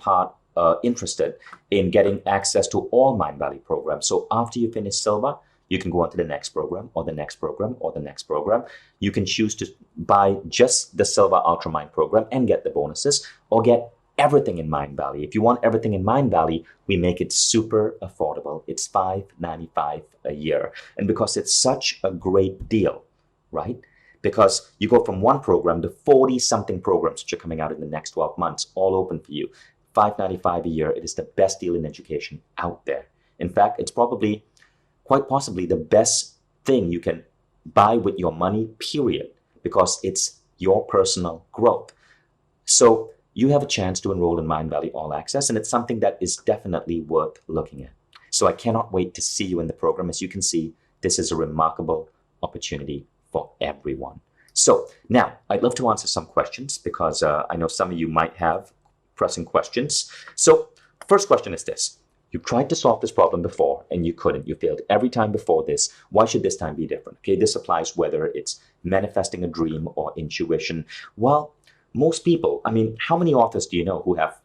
[SPEAKER 1] interested in getting access to all Mindvalley programs. So after you finish Silva, you can go on to the next program or the next program or the next program. You can choose to buy just the Silva Ultramind program and get the bonuses, or get everything in Mindvalley. If you want everything in Mindvalley, we make it super affordable. It's $5.95 a year. And because it's such a great deal, right? Because you go from one program to 40-something programs which are coming out in the next 12 months, all open for you. $5.95 a year. It is the best deal in education out there. In fact, it's probably, quite possibly, the best thing you can buy with your money, period, because it's your personal growth. So you have a chance to enroll in Mindvalley All Access, and it's something that is definitely worth looking at. So I cannot wait to see you in the program. As you can see, this is a remarkable opportunity for everyone. So now I'd love to answer some questions because I know some of you might have pressing questions. So first question is this. You've tried to solve this problem before and you couldn't. You failed every time before this. Why should this time be different? Okay, this applies whether it's manifesting a dream or intuition. Well, most people, I mean, how many authors do you know who have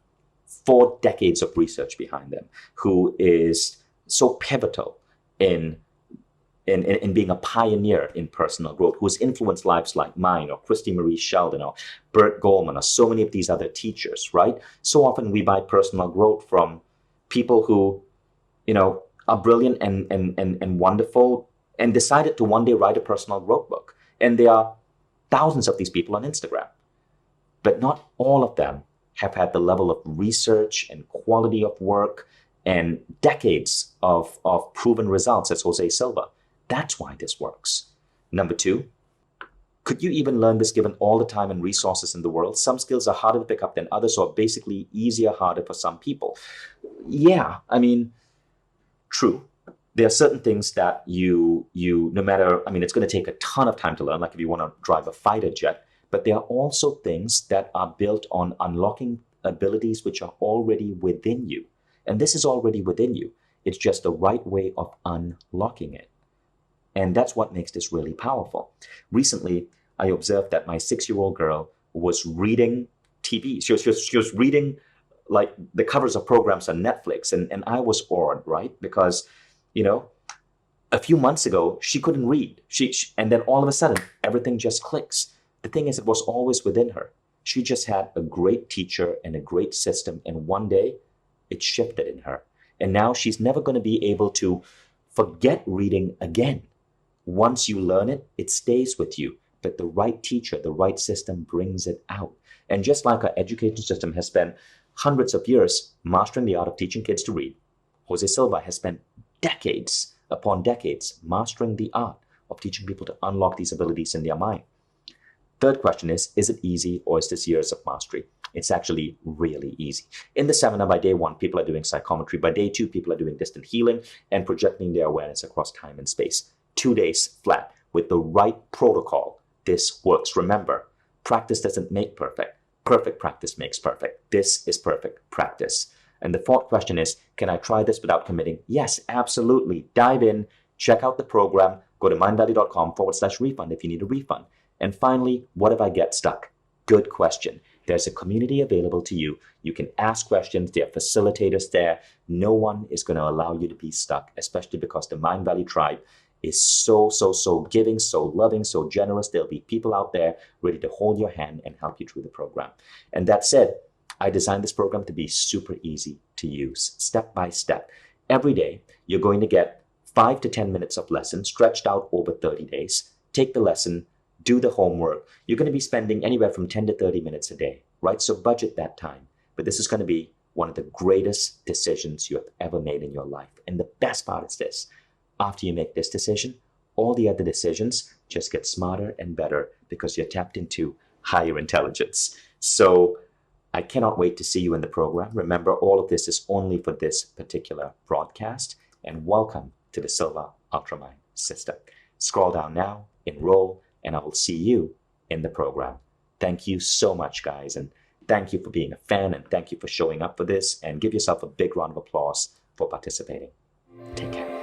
[SPEAKER 1] 4 decades of research behind them, who is so pivotal in being a pioneer in personal growth, who has influenced lives like mine or Christy Marie Sheldon or Bert Goldman or so many of these other teachers, right? So often we buy personal growth from people who, are brilliant and wonderful and decided to one day write a personal growth book. And there are thousands of these people on Instagram. But not all of them have had the level of research and quality of work and decades of proven results as Jose Silva. That's why this works. Number 2, could you even learn this given all the time and resources in the world? Some skills are harder to pick up than others, or basically easier, harder for some people. Yeah, I mean, true. There are certain things that you no matter, it's going to take a ton of time to learn, like if you want to drive a fighter jet, but there are also things that are built on unlocking abilities which are already within you. And this is already within you. It's just the right way of unlocking it. And that's what makes this really powerful. Recently, I observed that my 6-year-old girl was reading TV. She was reading like the covers of programs on Netflix. And I was awed, right? Because, a few months ago, she couldn't read. And then all of a sudden, everything just clicks. The thing is, it was always within her. She just had a great teacher and a great system, and one day it shifted in her. And now she's never going to be able to forget reading again. Once you learn it, it stays with you. But the right teacher, the right system brings it out. And just like our education system has spent hundreds of years mastering the art of teaching kids to read, Jose Silva has spent decades upon decades mastering the art of teaching people to unlock these abilities in their mind. Third question is it easy, or is this years of mastery? It's actually really easy. In the seminar, by day 1, people are doing psychometry. By day 2, people are doing distant healing and projecting their awareness across time and space. 2 days flat with the right protocol. This works. Remember, practice doesn't make perfect. Perfect practice makes perfect. This is perfect practice. And the fourth question is, can I try this without committing? Yes, absolutely. Dive in, check out the program, go to mindvalley.com/refund if you need a refund. And finally, what if I get stuck? Good question. There's a community available to you. You can ask questions. There are facilitators there. No one is going to allow you to be stuck, especially because the Mindvalley tribe is so giving, so loving, so generous. There'll be people out there ready to hold your hand and help you through the program. And that said, I designed this program to be super easy to use, step by step. Every day, you're going to get 5 to 10 minutes of lesson stretched out over 30 days. Take the lesson, do the homework. You're going to be spending anywhere from 10 to 30 minutes a day, right? So budget that time. But this is going to be one of the greatest decisions you have ever made in your life. And the best part is this. After you make this decision, all the other decisions just get smarter and better because you're tapped into higher intelligence. So I cannot wait to see you in the program. Remember, all of this is only for this particular broadcast. And welcome to the Silva Ultramind system. Scroll down now, enroll, and I will see you in the program. Thank you so much, guys. And thank you for being a fan, and thank you for showing up for this. And give yourself a big round of applause for participating. Take care.